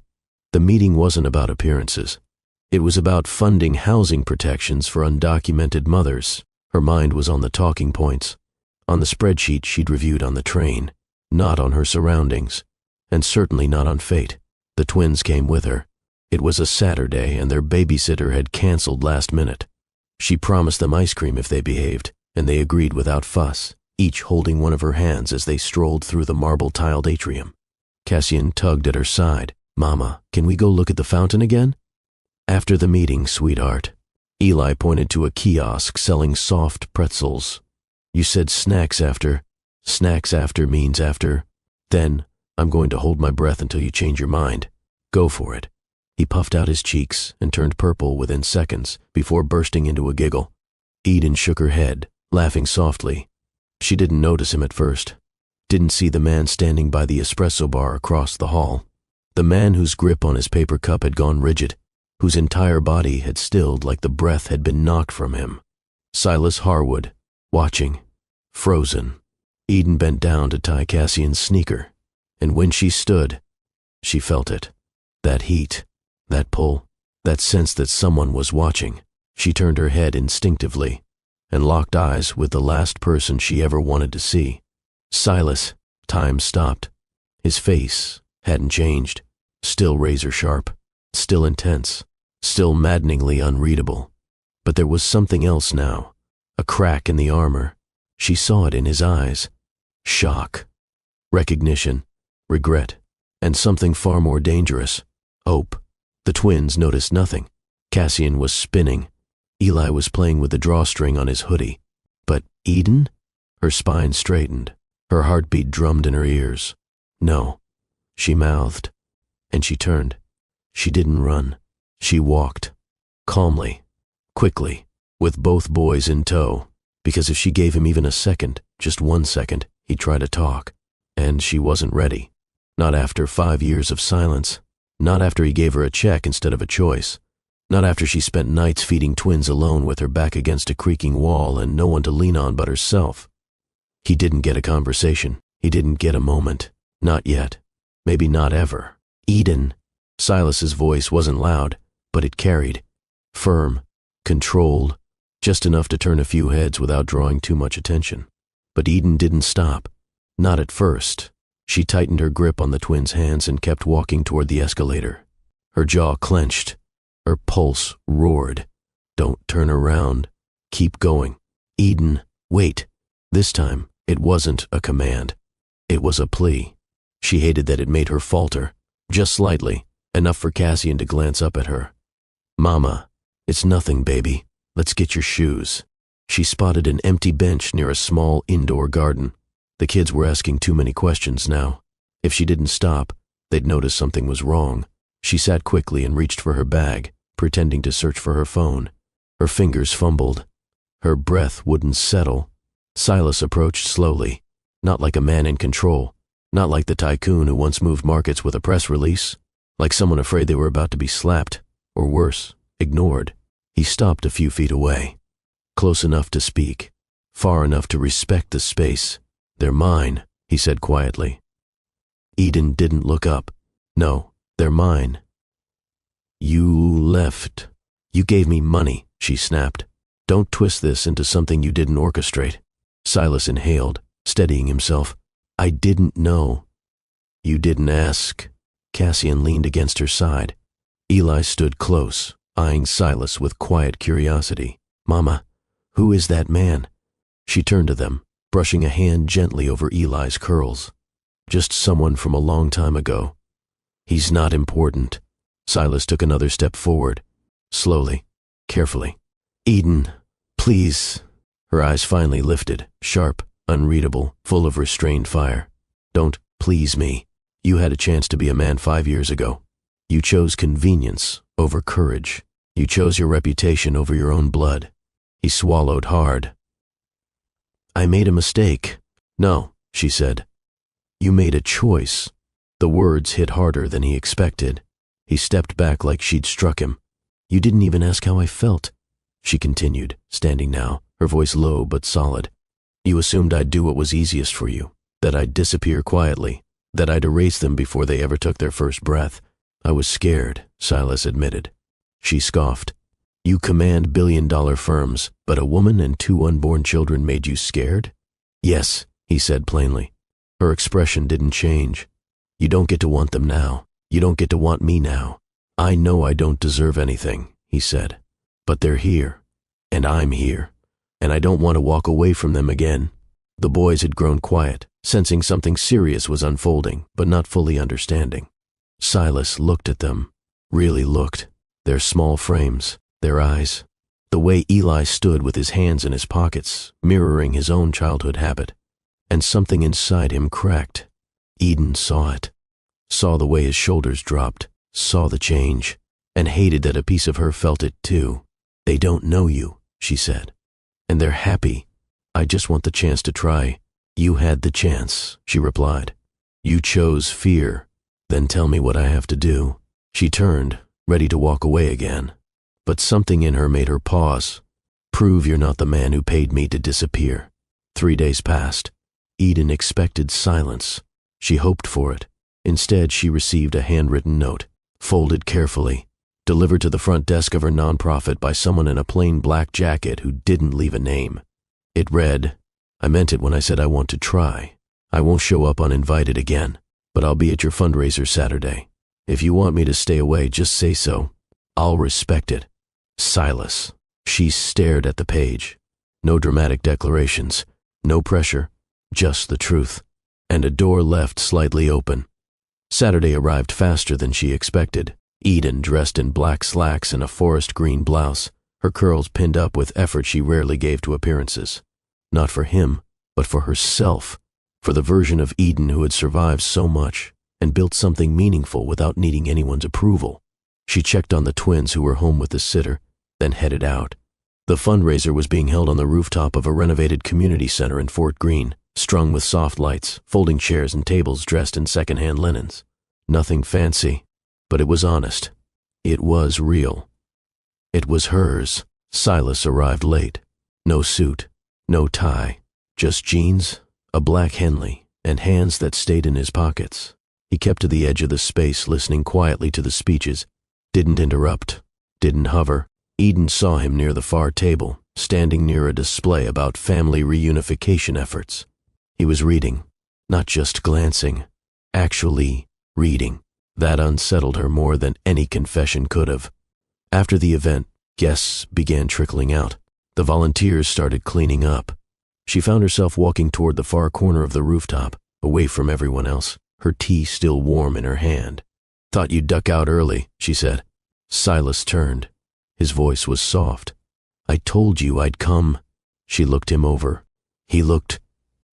The meeting wasn't about appearances. It was about funding housing protections for undocumented mothers. Her mind was on the talking points, on the spreadsheet she'd reviewed on the train, not on her surroundings, and certainly not on fate. The twins came with her. It was a Saturday and their babysitter had canceled last minute. She promised them ice cream if they behaved, and they agreed without fuss, each holding one of her hands as they strolled through the marble-tiled atrium. Cassian tugged at her side. Mama, can we go look at the fountain again? After the meeting, sweetheart. Eli pointed to a kiosk selling soft pretzels. You said snacks after. Snacks after means after. Then, I'm going to hold my breath until you change your mind. Go for it. He puffed out his cheeks and turned purple within seconds before bursting into a giggle. Eden shook her head, laughing softly. She didn't notice him at first. Didn't see the man standing by the espresso bar across the hall. The man whose grip on his paper cup had gone rigid, whose entire body had stilled like the breath had been knocked from him. Silas Harwood, watching, frozen. Eden bent down to tie Cassian's sneaker, and when she stood, she felt it. That heat, that pull, that sense that someone was watching. She turned her head instinctively and locked eyes with the last person she ever wanted to see. Silas. Time stopped. His face hadn't changed. Still razor sharp, still intense, still maddeningly unreadable. But there was something else now. A crack in the armor. She saw it in his eyes. Shock, recognition, regret, and something far more dangerous. Hope. The twins noticed nothing. Cassian was spinning. Eli was playing with the drawstring on his hoodie. But Eden? Her spine straightened. Her heartbeat drummed in her ears. No, she mouthed. And she turned. She didn't run. She walked. Calmly. Quickly. With both boys in tow. Because if she gave him even a second, just 1 second, he'd try to talk. And she wasn't ready. Not after 5 years of silence. Not after he gave her a check instead of a choice. Not after she spent nights feeding twins alone with her back against a creaking wall and no one to lean on but herself. He didn't get a conversation. He didn't get a moment. Not yet. Maybe not ever. Eden. Silas's voice wasn't loud, but it carried. Firm. Controlled. Just enough to turn a few heads without drawing too much attention. But Eden didn't stop. Not at first. She tightened her grip on the twins' hands and kept walking toward the escalator. Her jaw clenched. Her pulse roared. Don't turn around. Keep going. Eden, wait. This time, it wasn't a command. It was a plea. She hated that it made her falter. Just slightly, enough for Cassian to glance up at her. Mama, it's nothing, baby. Let's get your shoes. She spotted an empty bench near a small indoor garden. The kids were asking too many questions now. If she didn't stop, they'd notice something was wrong. She sat quickly and reached for her bag, pretending to search for her phone. Her fingers fumbled. Her breath wouldn't settle. Silas approached slowly, not like a man in control, not like the tycoon who once moved markets with a press release, like someone afraid they were about to be slapped, or worse, ignored. He stopped a few feet away, close enough to speak, far enough to respect the space. They're mine, he said quietly. Eden didn't look up. No, they're mine. You left. You gave me money, she snapped. Don't twist this into something you didn't orchestrate. Silas inhaled, steadying himself. I didn't know. You didn't ask. Cassian leaned against her side. Eli stood close, eyeing Silas with quiet curiosity. Mama, who is that man? She turned to them, brushing a hand gently over Eli's curls. Just someone from a long time ago. He's not important. Silas took another step forward, slowly, carefully. Eden, please. Her eyes finally lifted, sharp, unreadable, full of restrained fire. Don't please me. You had a chance to be a man 5 years ago. You chose convenience over courage. You chose your reputation over your own blood. He swallowed hard. I made a mistake. No, she said. You made a choice. The words hit harder than he expected. He stepped back like she'd struck him. You didn't even ask how I felt, she continued, standing now, her voice low but solid. You assumed I'd do what was easiest for you, that I'd disappear quietly, that I'd erase them before they ever took their first breath. I was scared, Silas admitted. She scoffed. You command billion-dollar firms, but a woman and 2 unborn children made you scared? Yes, he said plainly. Her expression didn't change. You don't get to want them now. You don't get to want me now. I know I don't deserve anything, he said. But they're here, and I'm here, and I don't want to walk away from them again. The boys had grown quiet, sensing something serious was unfolding, but not fully understanding. Silas looked at them, really looked, their small frames, their eyes, the way Eli stood with his hands in his pockets, mirroring his own childhood habit, and something inside him cracked. Eden saw it, saw the way his shoulders dropped, saw the change, and hated that a piece of her felt it too. They don't know you, she said, and they're happy. I just want the chance to try. You had the chance, she replied. You chose fear. Then tell me what I have to do. She turned, ready to walk away again. But something in her made her pause. Prove you're not the man who paid me to disappear. 3 days passed. Eden expected silence. She hoped for it. Instead, she received a handwritten note, folded carefully, delivered to the front desk of her nonprofit by someone in a plain black jacket who didn't leave a name. It read, I meant it when I said I want to try. I won't show up uninvited again, but I'll be at your fundraiser Saturday. If you want me to stay away, just say so. I'll respect it. Silas. She stared at the page. No dramatic declarations, no pressure, just the truth. And a door left slightly open. Saturday arrived faster than she expected. Eden, dressed in black slacks and a forest green blouse, her curls pinned up with effort she rarely gave to appearances. Not for him, but for herself, for the version of Eden who had survived so much and built something meaningful without needing anyone's approval. She checked on the twins who were home with the sitter, then headed out. The fundraiser was being held on the rooftop of a renovated community center in Fort Greene, strung with soft lights, folding chairs and tables dressed in second-hand linens. Nothing fancy, but it was honest. It was real. It was hers. Silas arrived late. No suit, no tie, just jeans, a black Henley, and hands that stayed in his pockets. He kept to the edge of the space, listening quietly to the speeches. Didn't interrupt, didn't hover. Eden saw him near the far table, standing near a display about family reunification efforts. He was reading, not just glancing, actually reading. That unsettled her more than any confession could have. After the event, guests began trickling out. The volunteers started cleaning up. She found herself walking toward the far corner of the rooftop, away from everyone else, her tea still warm in her hand. "Thought you'd duck out early," she said. Silas turned. His voice was soft. "I told you I'd come." She looked him over. He looked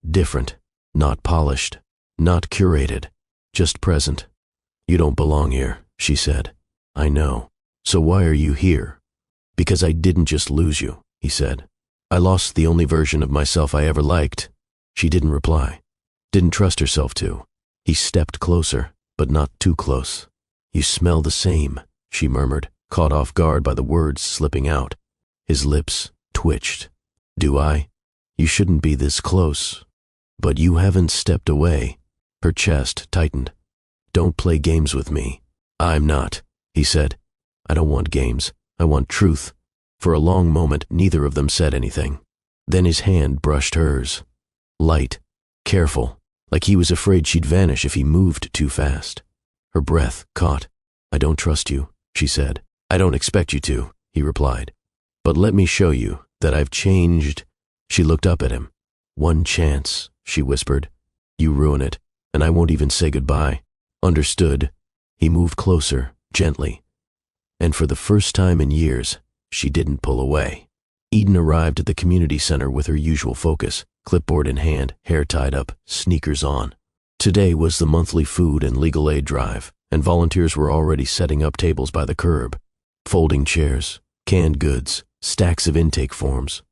different, not polished, not curated, just present. "You don't belong here," she said. "I know. So why are you here?" "Because I didn't just lose you," he said. "I lost the only version of myself I ever liked." She didn't reply. Didn't trust herself to. He stepped closer, but not too close. "You smell the same," she murmured, caught off guard by the words slipping out. His lips twitched. "Do I? You shouldn't be this close. But you haven't stepped away." Her chest tightened. "Don't play games with me." "I'm not," he said. "I don't want games. I want truth." For a long moment, neither of them said anything. Then his hand brushed hers. Light, careful, like he was afraid she'd vanish if he moved too fast. Her breath caught. "I don't trust you," she said. "I don't expect you to," he replied. "But let me show you that I've changed." She looked up at him. "One chance," she whispered. "You ruin it, and I won't even say goodbye." "Understood." He moved closer, gently. And for the first time in years, she didn't pull away. Eden arrived at the community center with her usual focus, clipboard in hand, hair tied up, sneakers on. Today was the monthly food and legal aid drive, and volunteers were already setting up tables by the curb. Folding chairs, canned goods, stacks of intake forms.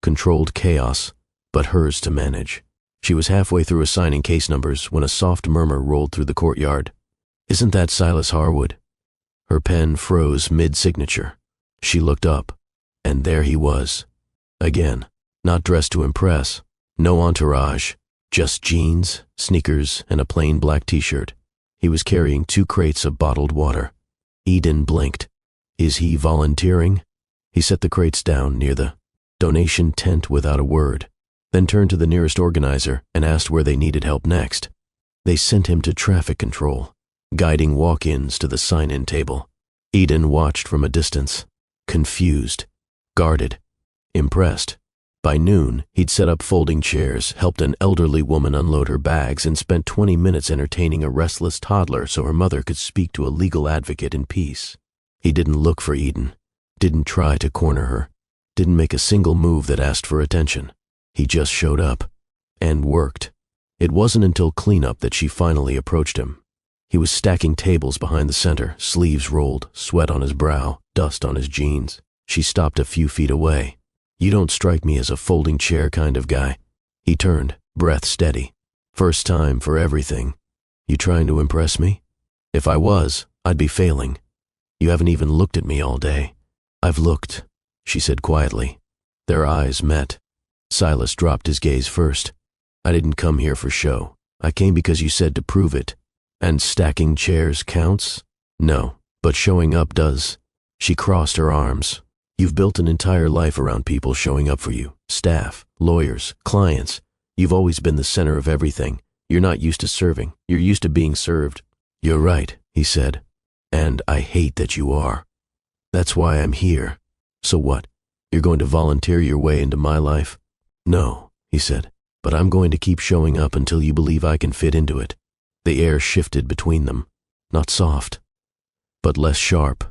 Controlled chaos, but hers to manage. She was halfway through assigning case numbers when a soft murmur rolled through the courtyard. "Isn't that Silas Harwood?" Her pen froze mid-signature. She looked up, and there he was. Again, not dressed to impress, no entourage, just jeans, sneakers, and a plain black t-shirt. He was carrying 2 crates of bottled water. Eden blinked. Is he volunteering? He set the crates down near the donation tent without a word, then turned to the nearest organizer and asked where they needed help next. They sent him to traffic control, guiding walk-ins to the sign-in table. Eden watched from a distance, confused, guarded, impressed. By noon, he'd set up folding chairs, helped an elderly woman unload her bags, and spent 20 minutes entertaining a restless toddler so her mother could speak to a legal advocate in peace. He didn't look for Eden, didn't try to corner her, didn't make a single move that asked for attention. He just showed up, and worked. It wasn't until cleanup that she finally approached him. He was stacking tables behind the center, sleeves rolled, sweat on his brow, dust on his jeans. She stopped a few feet away. "You don't strike me as a folding chair kind of guy." He turned, breath steady. "First time for everything. You trying to impress me? If I was, I'd be failing. You haven't even looked at me all day." "I've looked," she said quietly. Their eyes met. Silas dropped his gaze first. "I didn't come here for show. I came because you said to prove it. And stacking chairs counts? No, but showing up does." She crossed her arms. "You've built an entire life around people showing up for you. Staff, lawyers, clients. You've always been the center of everything. You're not used to serving. You're used to being served." "You're right," he said. "And I hate that you are. That's why I'm here." "So what? You're going to volunteer your way into my life?" "No," he said, "but I'm going to keep showing up until you believe I can fit into it." The air shifted between them, not soft, but less sharp.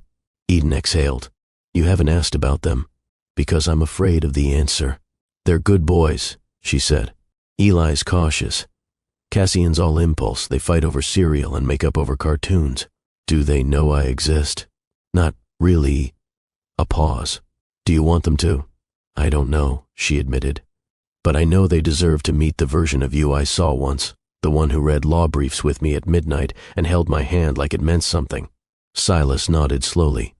Eden exhaled. You haven't asked about them, because I'm afraid of the answer. They're good boys, she said. Eli's cautious. Cassian's all impulse. They fight over cereal and make up over cartoons. Do they know I exist? Not really. A pause. Do you want them to? I don't know, she admitted. But I know they deserve to meet the version of you I saw once, the one who read law briefs with me at midnight and held my hand like it meant something. Silas nodded slowly.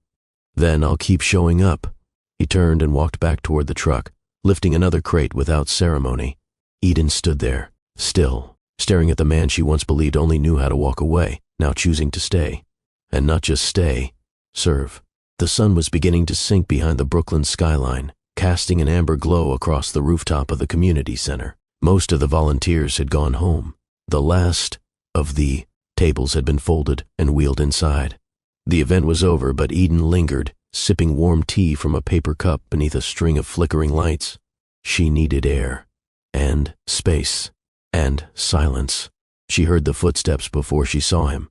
Then I'll keep showing up. He turned and walked back toward the truck, lifting another crate without ceremony. Eden stood there, still, staring at the man she once believed only knew how to walk away, now choosing to stay. And not just stay, serve. The sun was beginning to sink behind the Brooklyn skyline, casting an amber glow across the rooftop of the community center. Most of the volunteers had gone home. The last of the tables had been folded and wheeled inside. The event was over, but Eden lingered, sipping warm tea from a paper cup beneath a string of flickering lights. She needed air, and space, and silence. She heard the footsteps before she saw him.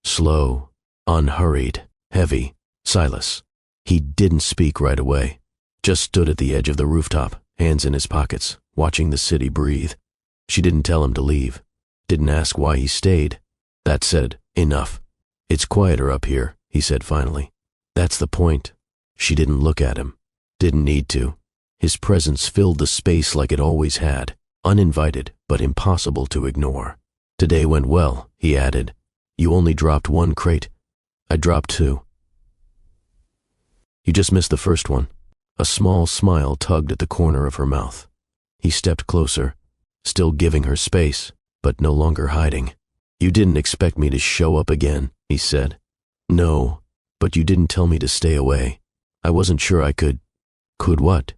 Slow, unhurried, heavy. Silas. He didn't speak right away, just stood at the edge of the rooftop, hands in his pockets, watching the city breathe. She didn't tell him to leave, didn't ask why he stayed. That said, enough. It's quieter up here, he said finally. That's the point. She didn't look at him, didn't need to. His presence filled the space like it always had, uninvited but impossible to ignore. Today went well, he added. You only dropped one crate. I dropped two. You just missed the first one. A small smile tugged at the corner of her mouth. He stepped closer, still giving her space, but no longer hiding. You didn't expect me to show up again, he said. No, but you didn't tell me to stay away. I wasn't sure I could. Could what?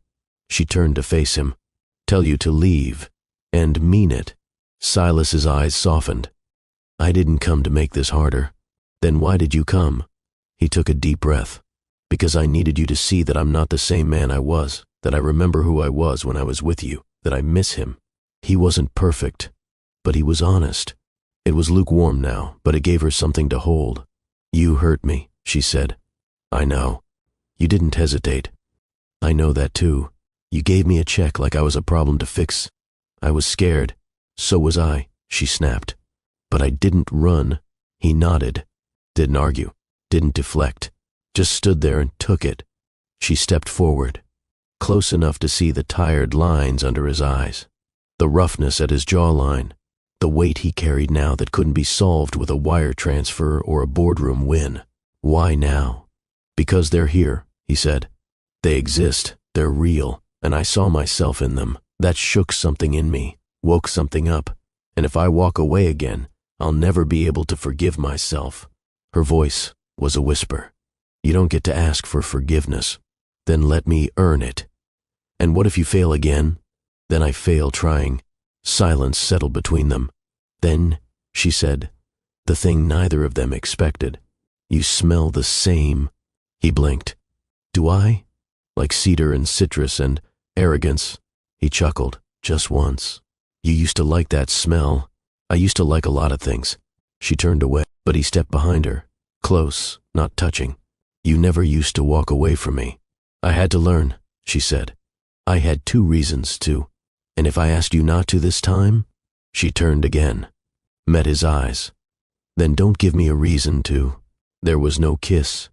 She turned to face him. Tell you to leave, and mean it. Silas's eyes softened. I didn't come to make this harder. Then why did you come? He took a deep breath. Because I needed you to see that I'm not the same man I was, that I remember who I was when I was with you, that I miss him. He wasn't perfect, but he was honest. It was lukewarm now, but it gave her something to hold. You hurt me, she said. I know. You didn't hesitate. I know that too. You gave me a check like I was a problem to fix. I was scared. So was I, she snapped. But I didn't run. He nodded. Didn't argue. Didn't deflect. Just stood there and took it. She stepped forward, close enough to see the tired lines under his eyes, the roughness at his jawline, the weight he carried now that couldn't be solved with a wire transfer or a boardroom win. Why now? Because they're here, he said. They exist, they're real, and I saw myself in them. That shook something in me, woke something up, and if I walk away again, I'll never be able to forgive myself. Her voice was a whisper. You don't get to ask for forgiveness. Then let me earn it. And what if you fail again? Then I fail trying. Silence settled between them. Then, she said, the thing neither of them expected. You smell the same. He blinked. Do I? Like cedar and citrus and arrogance. He chuckled, just once. You used to like that smell. I used to like a lot of things. She turned away, but he stepped behind her, close, not touching. You never used to walk away from me. I had to learn, she said. I had 2 reasons to. And if I asked you not to this time? She turned again, met his eyes. Then don't give me a reason to. There was no kiss,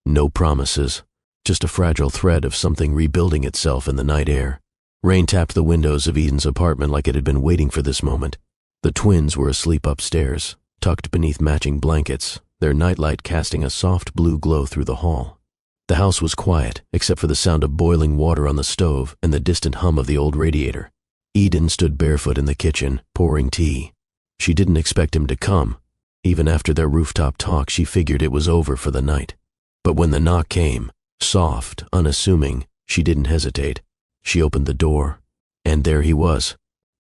no promises, just a fragile thread of something rebuilding itself in the night air. Rain tapped the windows of Eden's apartment like it had been waiting for this moment. The twins were asleep upstairs, tucked beneath matching blankets, their nightlight casting a soft blue glow through the hall. The house was quiet, except for the sound of boiling water on the stove and the distant hum of the old radiator. Eden stood barefoot in the kitchen, pouring tea. She didn't expect him to come. Even after their rooftop talk, she figured it was over for the night. But when the knock came, soft, unassuming, she didn't hesitate. She opened the door, and there he was,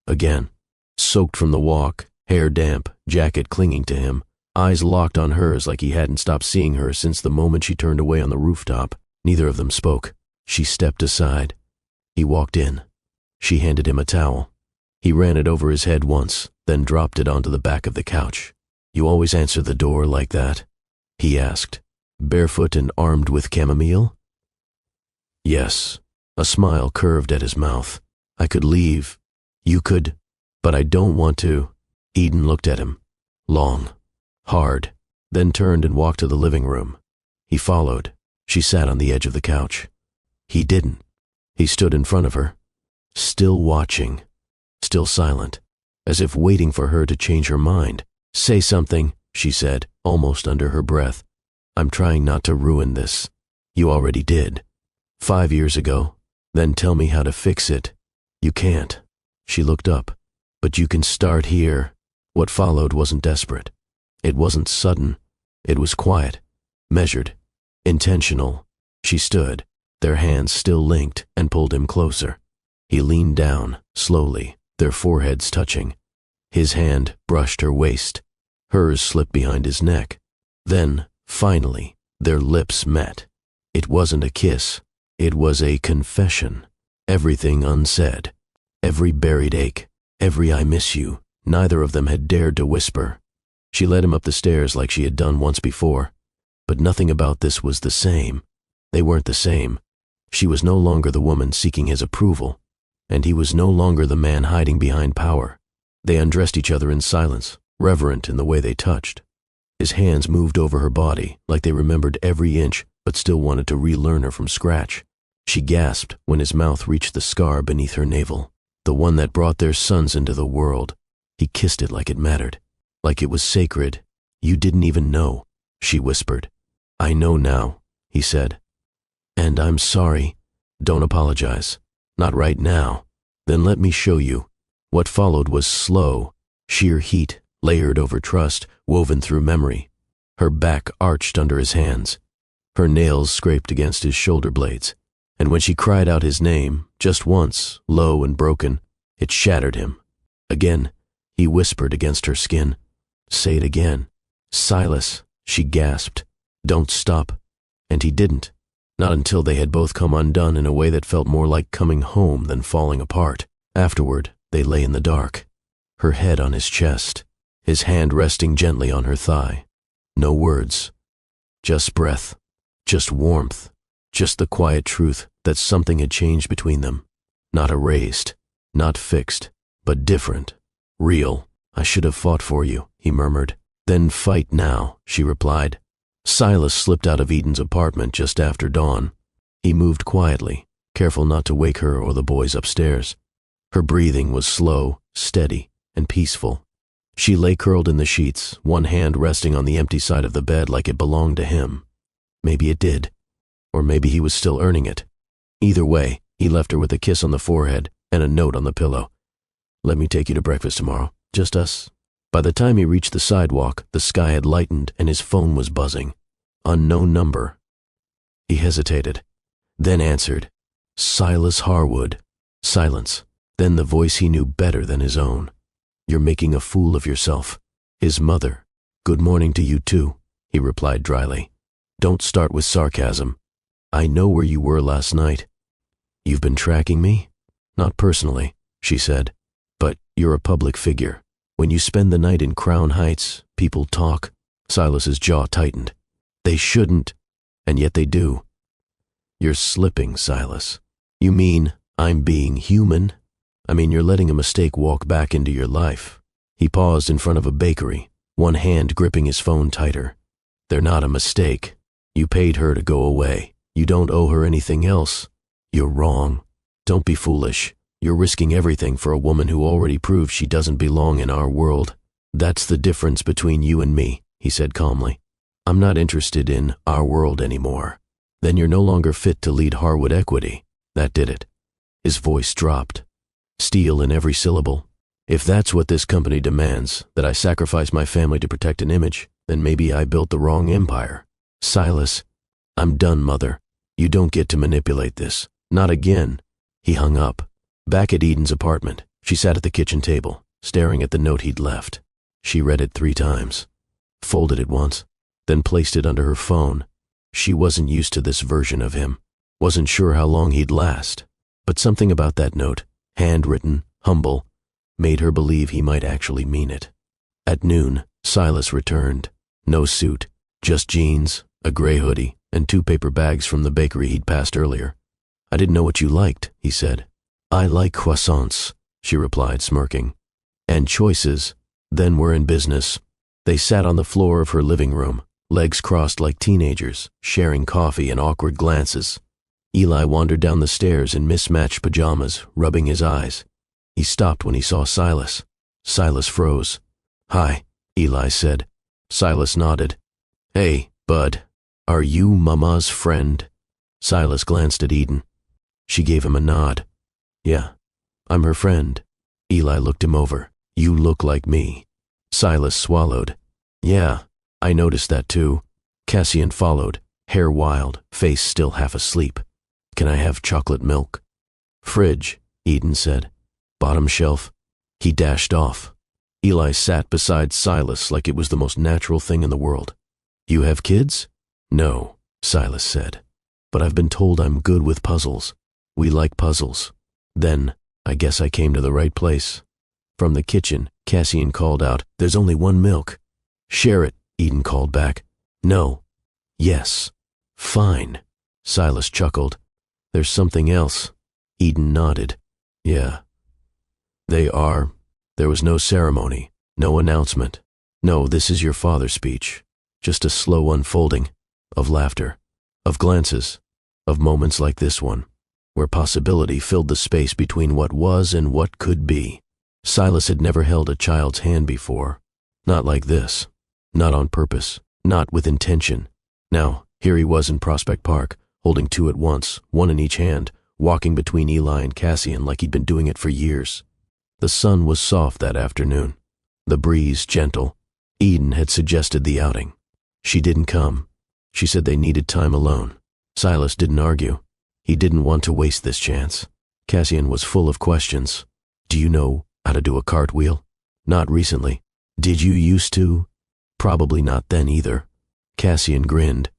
again, soaked from the walk, hair damp, jacket clinging to him, eyes locked on hers like he hadn't stopped seeing her since the moment she turned away on the rooftop. Neither of them spoke. She stepped aside. He walked in. She handed him a towel. He ran it over his head once, then dropped it onto the back of the couch. You always answer the door like that? He asked, barefoot and armed with chamomile? Yes. A smile curved at his mouth. I could leave. You could. But I don't want to. Eden looked at him. Long. Hard. Then turned and walked to the living room. He followed. She sat on the edge of the couch. He didn't. He stood in front of her. Still watching. Still silent. As if waiting for her to change her mind. Say something, she said, almost under her breath. I'm trying not to ruin this. You already did. 5 years ago. Then tell me how to fix it. You can't. She looked up. But you can start here. What followed wasn't desperate. It wasn't sudden. It was quiet. Measured. Intentional. She stood, their hands still linked, and pulled him closer. He leaned down, slowly, their foreheads touching. His hand brushed her waist. Hers slipped behind his neck. Then, finally, their lips met. It wasn't a kiss. It was a confession. Everything unsaid. Every buried ache. Every I miss you. Neither of them had dared to whisper. She led him up the stairs like she had done once before. But nothing about this was the same. They weren't the same. She was no longer the woman seeking his approval. And he was no longer the man hiding behind power. They undressed each other in silence, reverent in the way they touched. His hands moved over her body like they remembered every inch but still wanted to relearn her from scratch. She gasped when his mouth reached the scar beneath her navel, the one that brought their sons into the world. He kissed it like it mattered, like it was sacred. You didn't even know, she whispered. I know now, he said. And I'm sorry. Don't apologize. Not right now. Then let me show you. What followed was slow, sheer heat, layered over trust, woven through memory. Her back arched under his hands. Her nails scraped against his shoulder blades. And when she cried out his name, just once, low and broken, it shattered him. Again, he whispered against her skin. Say it again. Silas, she gasped. Don't stop. And he didn't. Not until they had both come undone in a way that felt more like coming home than falling apart. Afterward, they lay in the dark, her head on his chest, his hand resting gently on her thigh. No words. Just breath. Just warmth. Just the quiet truth that something had changed between them. Not erased. Not fixed. But different. Real. I should have fought for you, he murmured. Then fight now, she replied. Silas slipped out of Eden's apartment just after dawn. He moved quietly, careful not to wake her or the boys upstairs. Her breathing was slow, steady, and peaceful. She lay curled in the sheets, one hand resting on the empty side of the bed like it belonged to him. Maybe it did. Or maybe he was still earning it. Either way, he left her with a kiss on the forehead and a note on the pillow. Let me take you to breakfast tomorrow. Just us. By the time he reached the sidewalk, the sky had lightened and his phone was buzzing. Unknown number. He hesitated, then answered. Silas Harwood. Silence. Then the voice he knew better than his own. You're making a fool of yourself. His mother. Good morning to you too, he replied dryly. Don't start with sarcasm. I know where you were last night. You've been tracking me? Not personally, she said. But you're a public figure. When you spend the night in Crown Heights, people talk. Silas's jaw tightened. They shouldn't, and yet they do. You're slipping, Silas. You mean I'm being human? I mean you're letting a mistake walk back into your life. He paused in front of a bakery, one hand gripping his phone tighter. They're not a mistake. You paid her to go away. You don't owe her anything else. You're wrong. Don't be foolish. You're risking everything for a woman who already proved she doesn't belong in our world. That's the difference between you and me, he said calmly. I'm not interested in our world anymore. Then you're no longer fit to lead Harwood Equity. That did it. His voice dropped. Steel in every syllable. If that's what this company demands, that I sacrifice my family to protect an image, then maybe I built the wrong empire. Silas, I'm done, Mother. You don't get to manipulate this. Not again. He hung up. Back at Eden's apartment, she sat at the kitchen table, staring at the note he'd left. She read it 3 times, folded it once, then placed it under her phone. She wasn't used to this version of him, wasn't sure how long he'd last, but something about that note, handwritten, humble, made her believe he might actually mean it. At noon, Silas returned. No suit, just jeans, a gray hoodie, and 2 paper bags from the bakery he'd passed earlier. I didn't know what you liked, he said. I like croissants, she replied, smirking. And choices. Then we're in business. They sat on the floor of her living room, legs crossed like teenagers, sharing coffee and awkward glances. Eli wandered down the stairs in mismatched pajamas, rubbing his eyes. He stopped when he saw Silas. Silas froze. Hi, Eli said. Silas nodded. Hey, bud, are you Mama's friend? Silas glanced at Eden. She gave him a nod. Yeah, I'm her friend. Eli looked him over. You look like me. Silas swallowed. Yeah, I noticed that too. Cassian followed, hair wild, face still half asleep. Can I have chocolate milk? Fridge, Eden said. Bottom shelf. He dashed off. Eli sat beside Silas like it was the most natural thing in the world. You have kids? No, Silas said. But I've been told I'm good with puzzles. We like puzzles. Then, I guess I came to the right place. From the kitchen, Cassian called out, There's only 1 milk. Share it, Eden called back. No. Yes. Fine. Silas chuckled. There's something else. Eden nodded. Yeah. They are. There was no ceremony, no announcement. No, this is your father's speech. Just a slow unfolding of laughter, of glances, of moments like this one, where possibility filled the space between what was and what could be. Silas had never held a child's hand before. Not like this. Not on purpose. Not with intention. Now, here he was in Prospect Park, holding 2 at once, 1 in each hand, walking between Eli and Cassian like he'd been doing it for years. The sun was soft that afternoon, the breeze gentle. Eden had suggested the outing. She didn't come. She said they needed time alone. Silas didn't argue. He didn't want to waste this chance. Cassian was full of questions. Do you know how to do a cartwheel? Not recently. Did you used to? Probably not then either. Cassian grinned.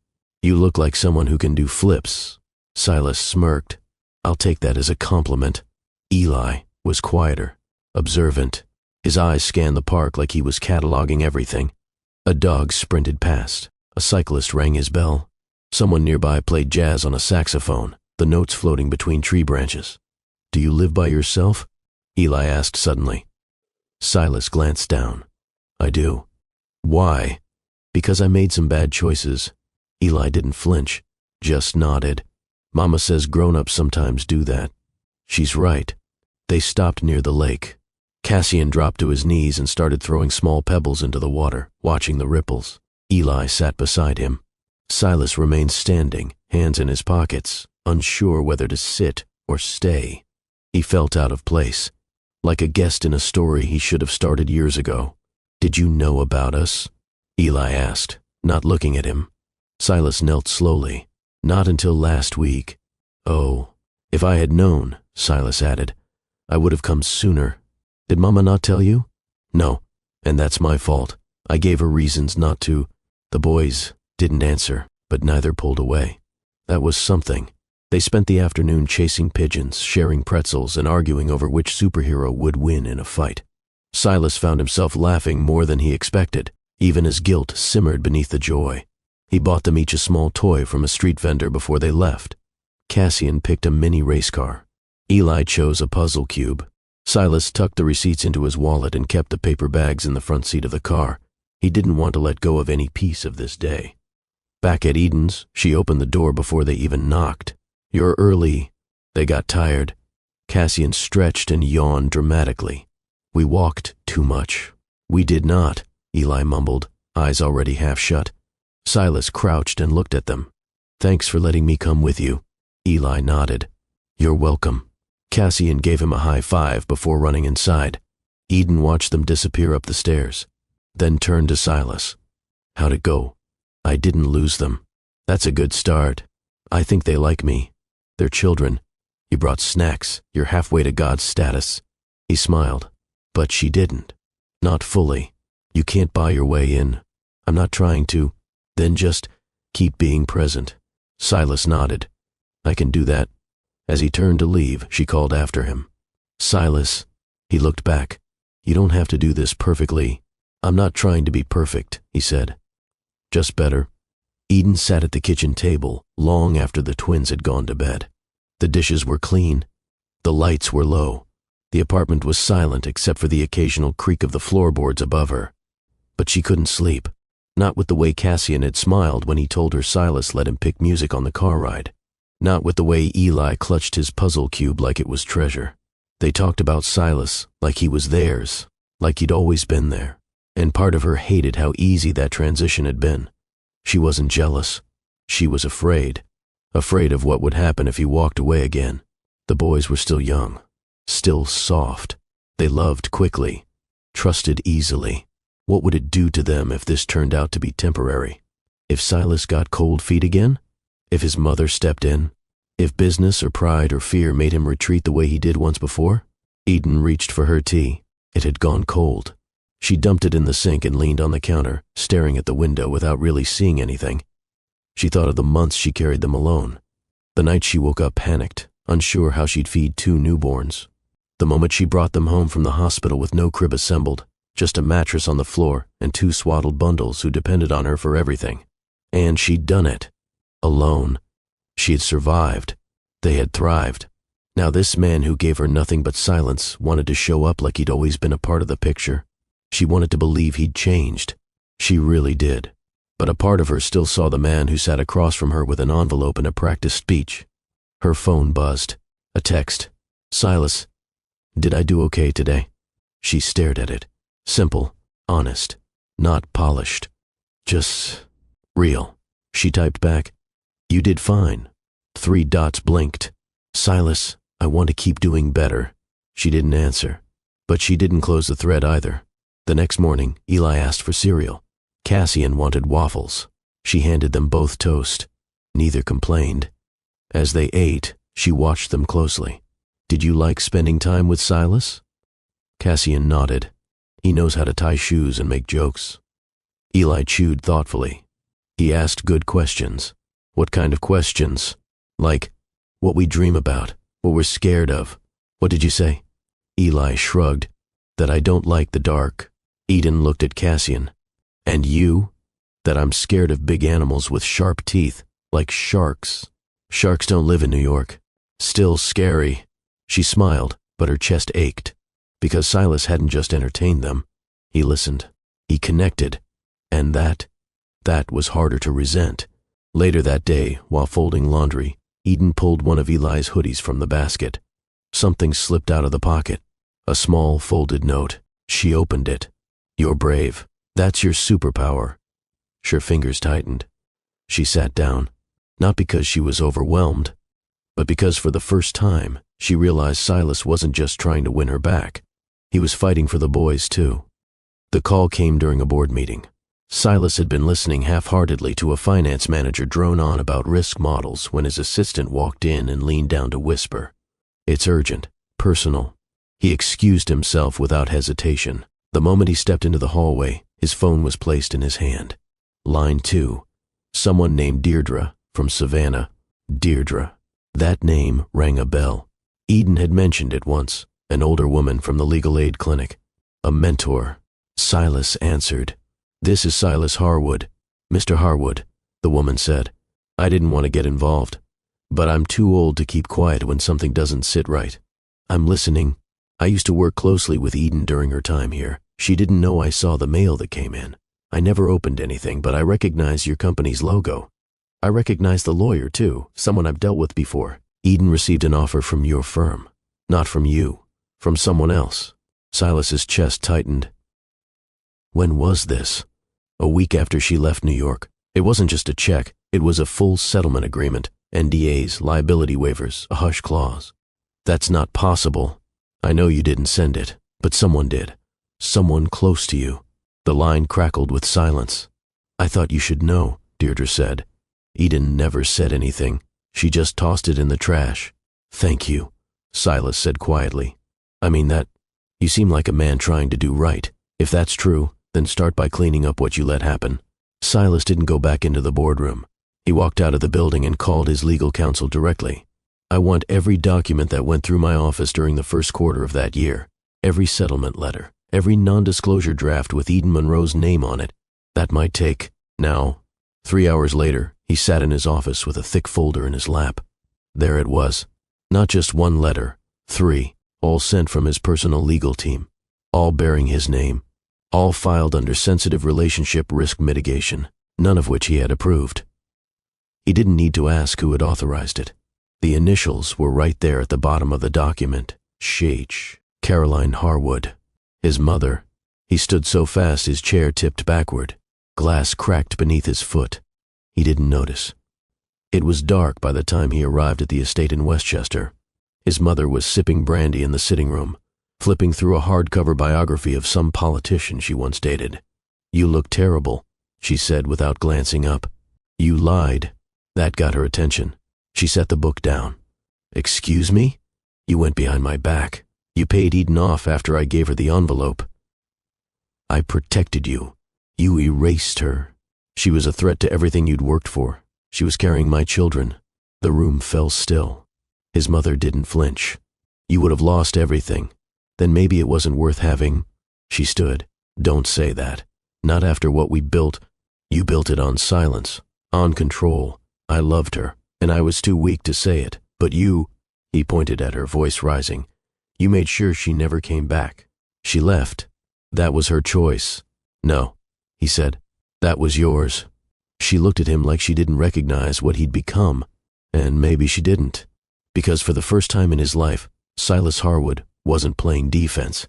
You look like someone who can do flips. Silas smirked. I'll take that as a compliment. Eli was quieter, observant. His eyes scanned the park like he was cataloging everything. A dog sprinted past. A cyclist rang his bell. Someone nearby played jazz on a saxophone, the notes floating between tree branches. Do you live by yourself? Eli asked suddenly. Silas glanced down. I do. Why? Because I made some bad choices. Eli didn't flinch, just nodded. Mama says grown-ups sometimes do that. She's right. They stopped near the lake. Cassian dropped to his knees and started throwing small pebbles into the water, watching the ripples. Eli sat beside him. Silas remained standing, hands in his pockets, unsure whether to sit or stay. He felt out of place, like a guest in a story he should have started years ago. Did you know about us? Eli asked, not looking at him. Silas knelt slowly. Not until last week. Oh, if I had known, Silas added, I would have come sooner. Did Mama not tell you? No, and that's my fault. I gave her reasons not to. The boys didn't answer, but neither pulled away. That was something. They spent the afternoon chasing pigeons, sharing pretzels, and arguing over which superhero would win in a fight. Silas found himself laughing more than he expected, even as guilt simmered beneath the joy. He bought them each a small toy from a street vendor before they left. Cassian picked a mini race car. Eli chose a puzzle cube. Silas tucked the receipts into his wallet and kept the paper bags in the front seat of the car. He didn't want to let go of any piece of this day. Back at Eden's, she opened the door before they even knocked. You're early. They got tired. Cassian stretched and yawned dramatically. We walked too much. We did not, Eli mumbled, eyes already half shut. Silas crouched and looked at them. Thanks for letting me come with you. Eli nodded. You're welcome. Cassian gave him a high five before running inside. Eden watched them disappear up the stairs, then turned to Silas. How'd it go? I didn't lose them. That's a good start. I think they like me. They're children. You brought snacks. You're halfway to God's status. He smiled. But she didn't. Not fully. You can't buy your way in. I'm not trying to. Then just keep being present. Silas nodded. I can do that. As he turned to leave, she called after him. Silas. He looked back. You don't have to do this perfectly. I'm not trying to be perfect, he said. Just better. Eden sat at the kitchen table long after the twins had gone to bed. The dishes were clean. The lights were low. The apartment was silent except for the occasional creak of the floorboards above her. But she couldn't sleep, not with the way Cassian had smiled when he told her Silas let him pick music on the car ride, not with the way Eli clutched his puzzle cube like it was treasure. They talked about Silas like he was theirs, like he'd always been there, and part of her hated how easy that transition had been. She wasn't jealous. She was afraid of what would happen if he walked away again. The boys were still young, still soft. They loved quickly, trusted easily. What would it do to them if this turned out to be temporary? If Silas got cold feet again? If his mother stepped in? If business or pride or fear made him retreat the way he did once before? Eden reached for her tea. It had gone cold. She dumped it in the sink and leaned on the counter, staring at the window without really seeing anything. She thought of the months she carried them alone. The night she woke up panicked, unsure how she'd feed 2 newborns. The moment she brought them home from the hospital with no crib assembled, just a mattress on the floor and 2 swaddled bundles who depended on her for everything. And she'd done it. Alone. She had survived. They had thrived. Now this man who gave her nothing but silence wanted to show up like he'd always been a part of the picture. She wanted to believe he'd changed. She really did. But a part of her still saw the man who sat across from her with an envelope and a practiced speech. Her phone buzzed. A text. Silas, did I do okay today? She stared at it. Simple, honest, not polished. Just real. She typed back, you did fine. 3 dots blinked. Silas, I want to keep doing better. She didn't answer, but she didn't close the thread either. The next morning, Eli asked for cereal. Cassian wanted waffles. She handed them both toast. Neither complained. As they ate, she watched them closely. Did you like spending time with Silas? Cassian nodded. He knows how to tie shoes and make jokes. Eli chewed thoughtfully. He asked good questions. What kind of questions? Like, what we dream about, what we're scared of. What did you say? Eli shrugged. That I don't like the dark. Eden looked at Cassian. And you? That I'm scared of big animals with sharp teeth, like sharks. Sharks don't live in New York. Still scary. She smiled, but her chest ached. Because Silas hadn't just entertained them. He listened. He connected. And that was harder to resent. Later that day, while folding laundry, Eden pulled one of Eli's hoodies from the basket. Something slipped out of the pocket. A small, folded note. She opened it. You're brave. That's your superpower. Her fingers tightened. She sat down, not because she was overwhelmed, but because for the first time, she realized Silas wasn't just trying to win her back. He was fighting for the boys, too. The call came during a board meeting. Silas had been listening half-heartedly to a finance manager drone on about risk models when his assistant walked in and leaned down to whisper. It's urgent, personal. He excused himself without hesitation. The moment he stepped into the hallway, his phone was placed in his hand. Line 2. Someone named Deirdre, from Savannah. Deirdre. That name rang a bell. Eden had mentioned it once, an older woman from the legal aid clinic. A mentor. Silas answered. This is Silas Harwood. Mr. Harwood, the woman said. I didn't want to get involved, but I'm too old to keep quiet when something doesn't sit right. I'm listening. I used to work closely with Eden during her time here. She didn't know I saw the mail that came in. I never opened anything, but I recognize your company's logo. I recognize the lawyer, too, someone I've dealt with before. Eden received an offer from your firm. Not from you. From someone else. Silas's chest tightened. When was this? A week after she left New York. It wasn't just a check. It was a full settlement agreement. NDAs, liability waivers, a hush clause. That's not possible. I know you didn't send it, but someone did. Someone close to you. The line crackled with silence. I thought you should know, Deirdre said. Eden never said anything. She just tossed it in the trash. Thank you, Silas said quietly. I mean that. You seem like a man trying to do right. If that's true, then start by cleaning up what you let happen. Silas didn't go back into the boardroom. He walked out of the building and called his legal counsel directly. I want every document that went through my office during the first quarter of that year. Every settlement letter. Every non-disclosure draft with Eden Monroe's name on it. That might take, now, 3 hours later, he sat in his office with a thick folder in his lap. There it was. Not just one letter, 3, all sent from his personal legal team, all bearing his name, all filed under sensitive relationship risk mitigation, none of which he had approved. He didn't need to ask who had authorized it. The initials were right there at the bottom of the document. Shach, Caroline Harwood. His mother. He stood so fast his chair tipped backward. Glass cracked beneath his foot. He didn't notice. It was dark by the time he arrived at the estate in Westchester. His mother was sipping brandy in the sitting room, flipping through a hardcover biography of some politician she once dated. "You look terrible," she said without glancing up. "You lied." That got her attention. She set the book down. "Excuse me? You went behind my back. You paid Eden off after I gave her the envelope. I protected you. You erased her. She was a threat to everything you'd worked for. She was carrying my children." The room fell still. His mother didn't flinch. "You would have lost everything. Then maybe it wasn't worth having." She stood. "Don't say that. Not after what we built. You built it on silence, on control. I loved her, and I was too weak to say it. But you," he pointed at her, voice rising, "you made sure she never came back. She left. That was her choice." "No," he said. "That was yours." She looked at him like she didn't recognize what he'd become, and maybe she didn't, because for the first time in his life, Silas Harwood wasn't playing defense.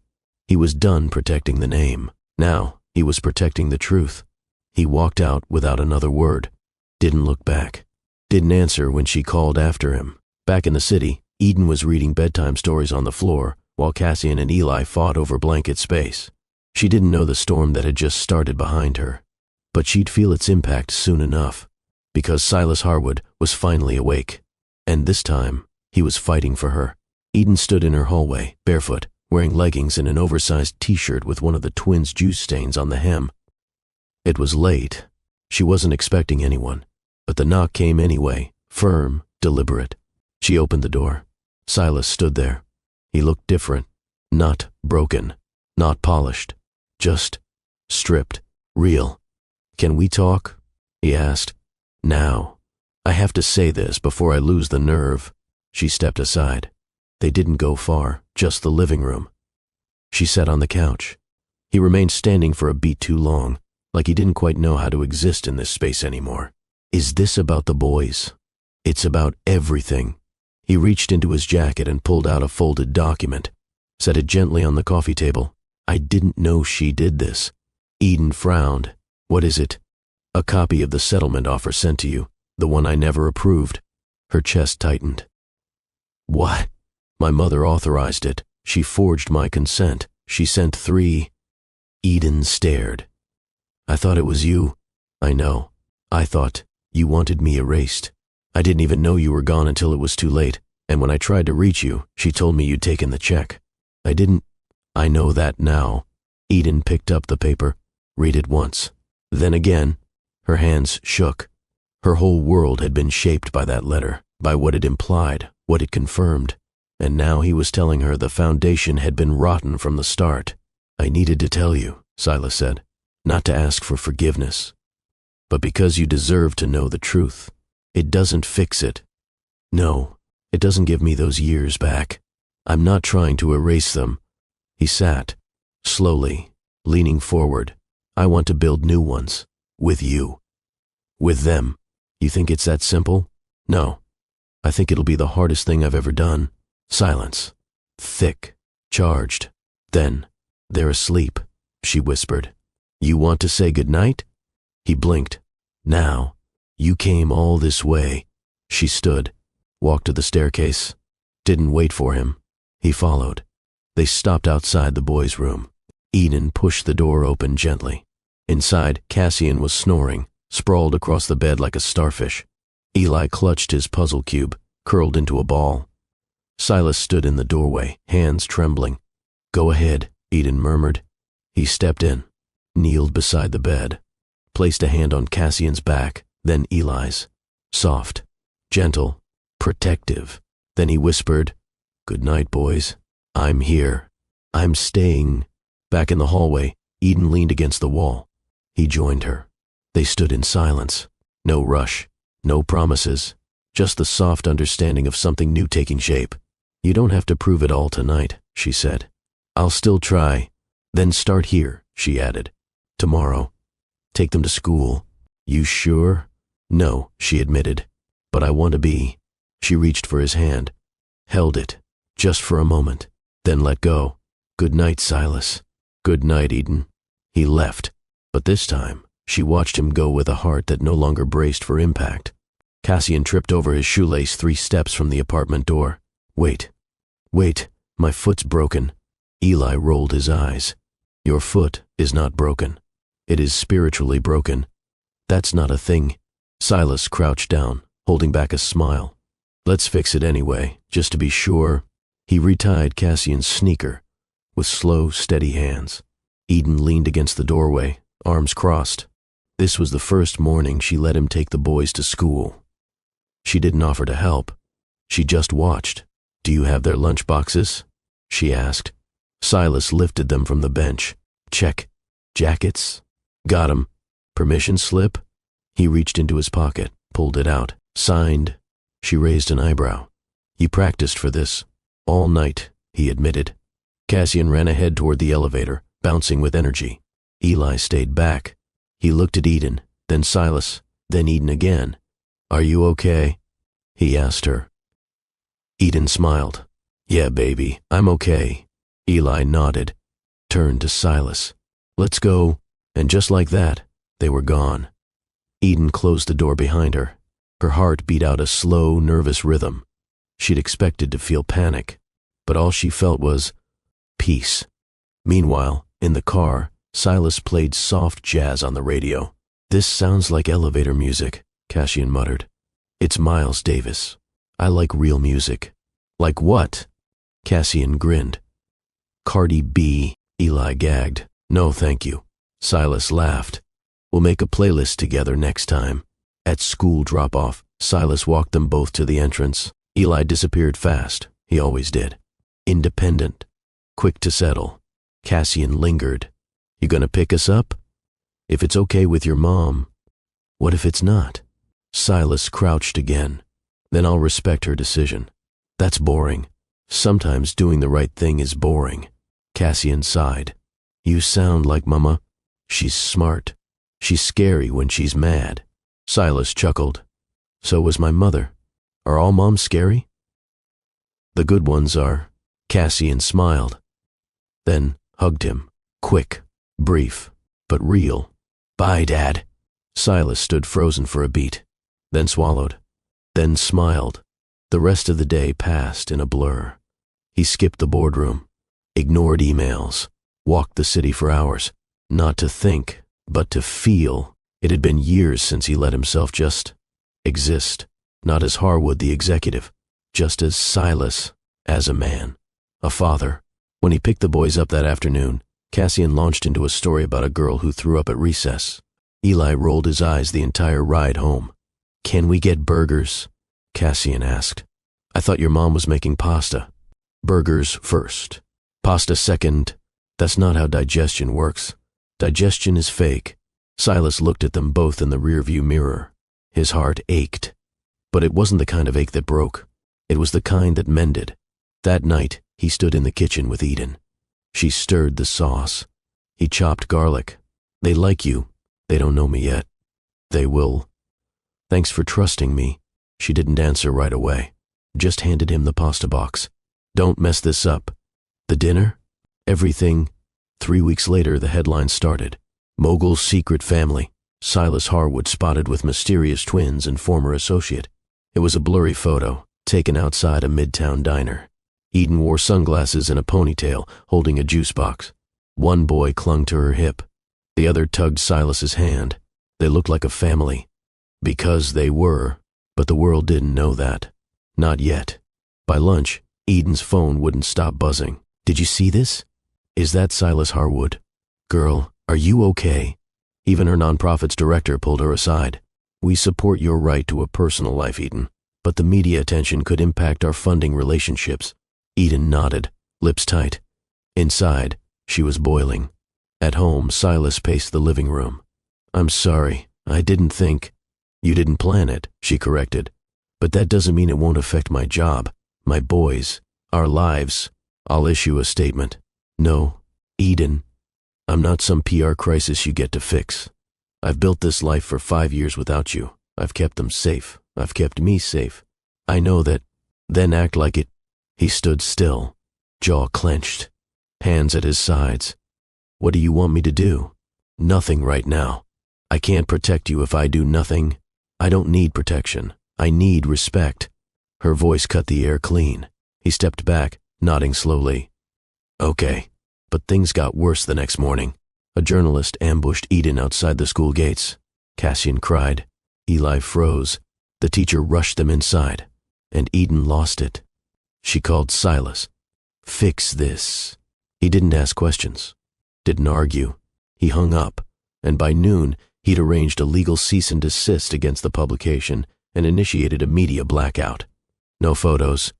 He was done protecting the name. Now he was protecting the truth. He walked out without another word, didn't look back, didn't answer when she called after him. Back in the city, Eden was reading bedtime stories on the floor while Cassian and Eli fought over blanket space. She didn't know the storm that had just started behind her, but she'd feel its impact soon enough, because Silas Harwood was finally awake, and this time he was fighting for her. Eden stood in her hallway, barefoot, wearing leggings and an oversized t-shirt with one of the twins' juice stains on the hem. It was late. She wasn't expecting anyone, but the knock came anyway, firm, deliberate. She opened the door. Silas stood there. He looked different, not broken, not polished, just stripped, real. "Can we talk?" he asked. "Now. I have to say this before I lose the nerve." She stepped aside. They didn't go far, just the living room. She sat on the couch. He remained standing for a beat too long, like he didn't quite know how to exist in this space anymore. "Is this about the boys?" "It's about everything." He reached into his jacket and pulled out a folded document, set it gently on the coffee table. "I didn't know she did this." Eden frowned. "What is it?" "A copy of the settlement offer sent to you, the one I never approved." Her chest tightened. "What?" "My mother authorized it. She forged my consent. She sent 3. Eden stared. "I thought it was you." "I know. I thought you wanted me erased. I didn't even know you were gone until it was too late, and when I tried to reach you, she told me you'd taken the check. I didn't." "I know that now." Eden picked up the paper. "Read it once. Then again." Her hands shook. Her whole world had been shaped by that letter, by what it implied, what it confirmed. And now he was telling her the foundation had been rotten from the start. "I needed to tell you," Silas said, "not to ask for forgiveness, but because you deserve to know the truth. It doesn't fix it. No, it doesn't give me those years back. I'm not trying to erase them." He sat, slowly, leaning forward. "I want to build new ones, with you. With them. You think it's that simple? No. I think it'll be the hardest thing I've ever done." Silence. Thick, charged. Then, "They're asleep," she whispered. "You want to say goodnight?" He blinked. "Now. You came all this way." She stood, walked to the staircase, didn't wait for him. He followed. They stopped outside the boys' room. Eden pushed the door open gently. Inside, Cassian was snoring, sprawled across the bed like a starfish. Eli clutched his puzzle cube, curled into a ball. Silas stood in the doorway, hands trembling. "Go ahead," Eden murmured. He stepped in, kneeled beside the bed, placed a hand on Cassian's back, then Eli's. Soft, gentle, protective. Then he whispered, "Good night, boys. I'm here. I'm staying." Back in the hallway, Eden leaned against the wall. He joined her. They stood in silence. No rush, no promises, just the soft understanding of something new taking shape. You don't have to prove it all tonight, she said. I'll still try. Then start here, she added. Tomorrow. Take them to school. You sure? No, she admitted. But I want to be. She reached for his hand, held it, just for a moment, then let go. Good night, Silas. Good night, Eden. He left, but this time, she watched him go with a heart that no longer braced for impact. Cassian tripped over his shoelace 3 steps from the apartment door. Wait, my foot's broken. Eli rolled his eyes. Your foot is not broken. It is spiritually broken. That's not a thing. Silas crouched down, holding back a smile. Let's fix it anyway, just to be sure. He retied Cassian's sneaker with slow, steady hands. Eden leaned against the doorway, arms crossed. This was the first morning she let him take the boys to school. She didn't offer to help. She just watched. Do you have their lunch boxes? She asked. Silas lifted them from the bench. Check. Jackets? Got 'em. Permission slip? He reached into his pocket, pulled it out. Signed. She raised an eyebrow. You practiced for this. All night, he admitted. Cassian ran ahead toward the elevator, bouncing with energy. Eli stayed back. He looked at Eden, then Silas, then Eden again. Are you okay? He asked her. Eden smiled. Yeah, baby, I'm okay. Eli nodded, turned to Silas. Let's go. And just like that, they were gone. Eden closed the door behind her. Her heart beat out a slow, nervous rhythm. She'd expected to feel panic, but all she felt was peace. Meanwhile, in the car, Silas played soft jazz on the radio. This sounds like elevator music, Cassian muttered. It's Miles Davis. I like real music. Like what? Cassian grinned. Cardi B, Eli gagged. No, thank you. Silas laughed. We'll make a playlist together next time. At school drop-off, Silas walked them both to the entrance. Eli disappeared fast. He always did. Independent. Quick to settle. Cassian lingered. You gonna pick us up? If it's okay with your mom. What if it's not? Silas crouched again. Then I'll respect her decision. That's boring. Sometimes doing the right thing is boring. Cassian sighed. You sound like Mama. She's smart. She's scary when she's mad. Silas chuckled. So was my mother. Are all moms scary? The good ones are. Cassian smiled. Then hugged him. Quick, brief, but real. Bye, Dad. Silas stood frozen for a beat, then swallowed, then smiled. The rest of the day passed in a blur. He skipped the boardroom, ignored emails, walked the city for hours, not to think, but to feel. It had been years since he let himself just exist, not as Harwood the executive, just as Silas, as a man, a father. When he picked the boys up that afternoon, Cassian launched into a story about a girl who threw up at recess. Eli rolled his eyes the entire ride home. Can we get burgers? Cassian asked. I thought your mom was making pasta. Burgers first, pasta second. That's not how digestion works. Digestion is fake. Silas looked at them both in the rearview mirror. His heart ached. But it wasn't the kind of ache that broke. It was the kind that mended. That night, he stood in the kitchen with Eden. She stirred the sauce. He chopped garlic. They like you. They don't know me yet. They will. Thanks for trusting me. She didn't answer right away. Just handed him the pasta box. Don't mess this up. The dinner? Everything. 3 weeks later, the headline started. Mogul's secret family. Silas Harwood spotted with mysterious twins and former associate. It was a blurry photo, taken outside a midtown diner. Eden wore sunglasses and a ponytail, holding a juice box. One boy clung to her hip. The other tugged Silas's hand. They looked like a family. Because they were, but the world didn't know that. Not yet. By lunch, Eden's phone wouldn't stop buzzing. Did you see this? Is that Silas Harwood? Girl, are you okay? Even her nonprofit's director pulled her aside. We support your right to a personal life, Eden, but the media attention could impact our funding relationships. Eden nodded, lips tight. Inside, she was boiling. At home, Silas paced the living room. I'm sorry, I didn't think. You didn't plan it, she corrected. But that doesn't mean it won't affect my job, my boys, our lives. I'll issue a statement. No, Eden, I'm not some PR crisis you get to fix. I've built this life for 5 years without you. I've kept them safe. I've kept me safe. I know that. Then act like it. He stood still, jaw clenched, hands at his sides. What do you want me to do? Nothing right now. I can't protect you if I do nothing. I don't need protection. I need respect. Her voice cut the air clean. He stepped back, nodding slowly. Okay. But things got worse the next morning. A journalist ambushed Eden outside the school gates. Cassian cried. Eli froze. The teacher rushed them inside, and Eden lost it. She called Silas. Fix this. He didn't ask questions, didn't argue. He hung up, and by noon, he'd arranged a legal cease and desist against the publication and initiated a media blackout. No photos,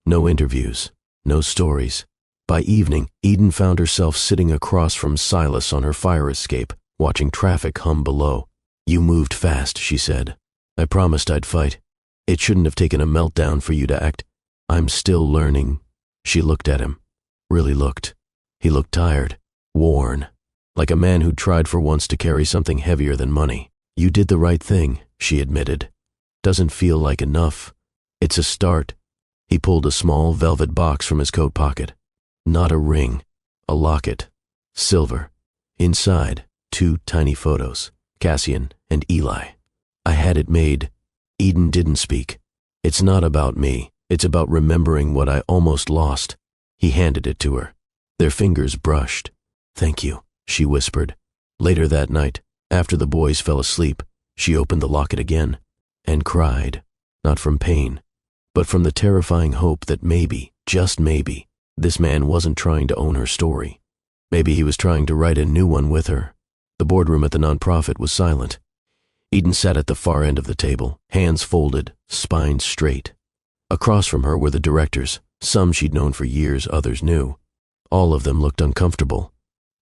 no interviews, no stories. By evening, Eden found herself sitting across from Silas on her fire escape, watching traffic hum below. You moved fast, she said. I promised I'd fight. It shouldn't have taken a meltdown for you to act. I'm still learning. She looked at him. Really looked. He looked tired, worn, like a man who'd tried for once to carry something heavier than money. You did the right thing, she admitted. Doesn't feel like enough. It's a start. He pulled a small velvet box from his coat pocket. Not a ring, a locket, silver. Inside, 2 tiny photos, Cassian and Eli. I had it made. Eden didn't speak. It's not about me. It's about remembering what I almost lost. He handed it to her. Their fingers brushed. Thank you, she whispered. Later that night, after the boys fell asleep, she opened the locket again and cried, not from pain, but from the terrifying hope that maybe, just maybe, this man wasn't trying to own her story. Maybe he was trying to write a new one with her. The boardroom at the nonprofit was silent. Eden sat at the far end of the table, hands folded, spine straight. Across from her were the directors, some she'd known for years, others new. All of them looked uncomfortable.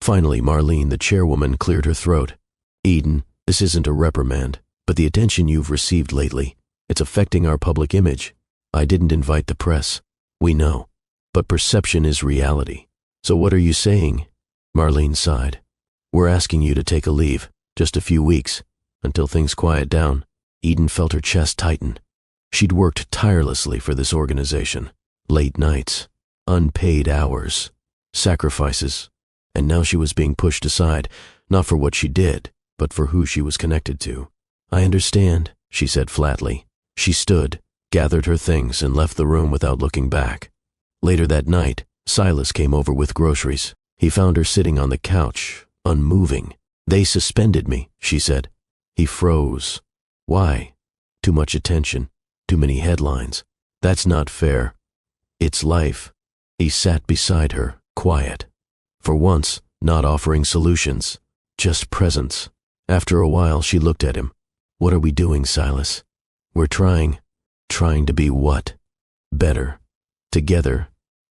Finally, Marlene, the chairwoman, cleared her throat. Eden, this isn't a reprimand, but the attention you've received lately, it's affecting our public image. I didn't invite the press. We know. But perception is reality. So what are you saying? Marlene sighed. We're asking you to take a leave, just a few weeks, until things quiet down. Eden felt her chest tighten. She'd worked tirelessly for this organization. Late nights, unpaid hours, sacrifices, and now she was being pushed aside, not for what she did, but for who she was connected to. I understand, she said flatly. She stood, gathered her things, and left the room without looking back. Later that night, Silas came over with groceries. He found her sitting on the couch, unmoving. They suspended me, she said. He froze. Why? Too much attention, too many headlines. That's not fair. It's life. He sat beside her, quiet. For once, not offering solutions, just presence. After a while, she looked at him. What are we doing, Silas? We're trying to be what? Better. Together.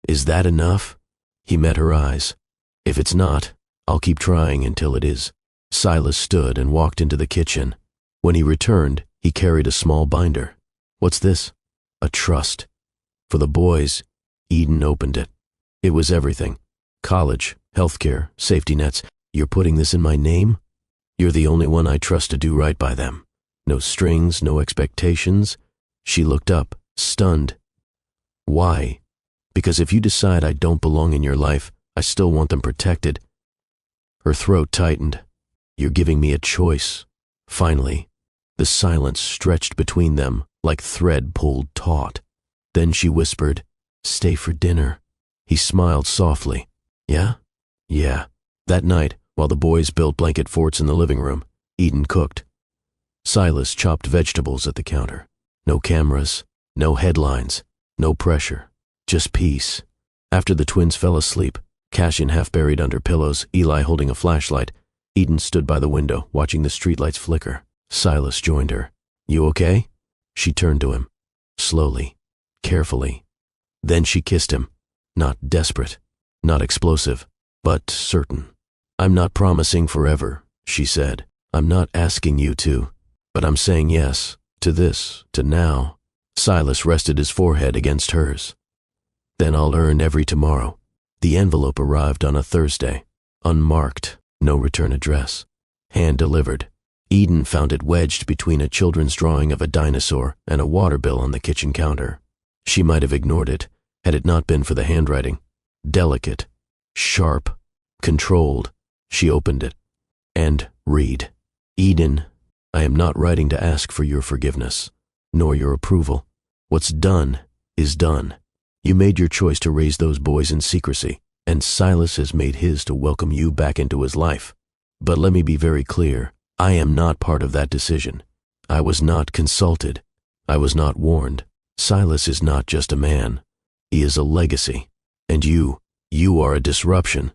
Is that enough? He met her eyes. If it's not, I'll keep trying until it is. Silas stood and walked into the kitchen. When he returned, he carried a small binder. What's this? A trust. For the boys. Eden opened it. It was everything. College, healthcare, safety nets. You're putting this in my name? You're the only one I trust to do right by them. No strings, no expectations. She looked up, stunned. Why? Because if you decide I don't belong in your life, I still want them protected. Her throat tightened. You're giving me a choice. Finally, the silence stretched between them like thread pulled taut. Then she whispered, Stay for dinner. He smiled softly. Yeah? Yeah. That night, while the boys built blanket forts in the living room, Eden cooked. Silas chopped vegetables at the counter. No cameras, no headlines, no pressure, just peace. After the twins fell asleep, Cassian half buried under pillows, Eli holding a flashlight, Eden stood by the window, watching the streetlights flicker. Silas joined her. You okay? She turned to him, slowly, carefully. Then she kissed him, not desperate, not explosive, but certain. I'm not promising forever, she said. I'm not asking you to. But I'm saying yes to this, to now. Silas rested his forehead against hers. Then I'll earn every tomorrow. The envelope arrived on a Thursday, unmarked, no return address. Hand-delivered. Eden found it wedged between a children's drawing of a dinosaur and a water bill on the kitchen counter. She might have ignored it, had it not been for the handwriting. Delicate, sharp, controlled. She opened it. And read. Eden, I am not writing to ask for your forgiveness, nor your approval. What's done is done. You made your choice to raise those boys in secrecy, and Silas has made his to welcome you back into his life. But let me be very clear. I am not part of that decision. I was not consulted. I was not warned. Silas is not just a man. He is a legacy. And you are a disruption.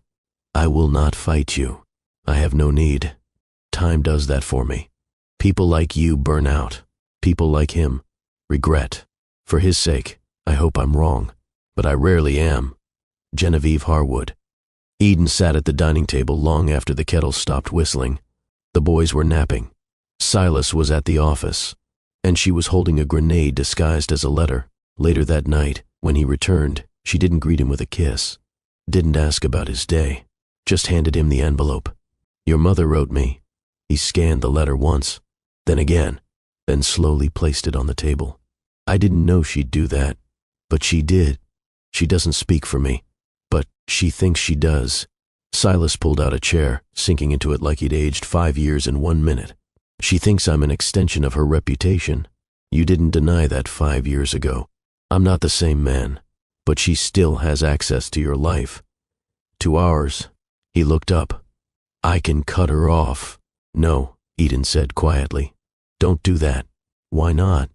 I will not fight you. I have no need. Time does that for me. People like you burn out. People like him regret. For his sake, I hope I'm wrong, but I rarely am. Genevieve Harwood. Eden sat at the dining table long after the kettle stopped whistling. The boys were napping. Silas was at the office, and she was holding a grenade disguised as a letter. Later that night, when he returned, she didn't greet him with a kiss, didn't ask about his day, just handed him the envelope. Your mother wrote me. He scanned the letter once, then again, then slowly placed it on the table. I didn't know she'd do that, but she did. She doesn't speak for me, but she thinks she does. Silas pulled out a chair, sinking into it like he'd aged 5 years in 1 minute. She thinks I'm an extension of her reputation. You didn't deny that 5 years ago. I'm not the same man, but she still has access to your life. To ours. He looked up. I can cut her off. No, Eden said quietly. Don't do that. Why not?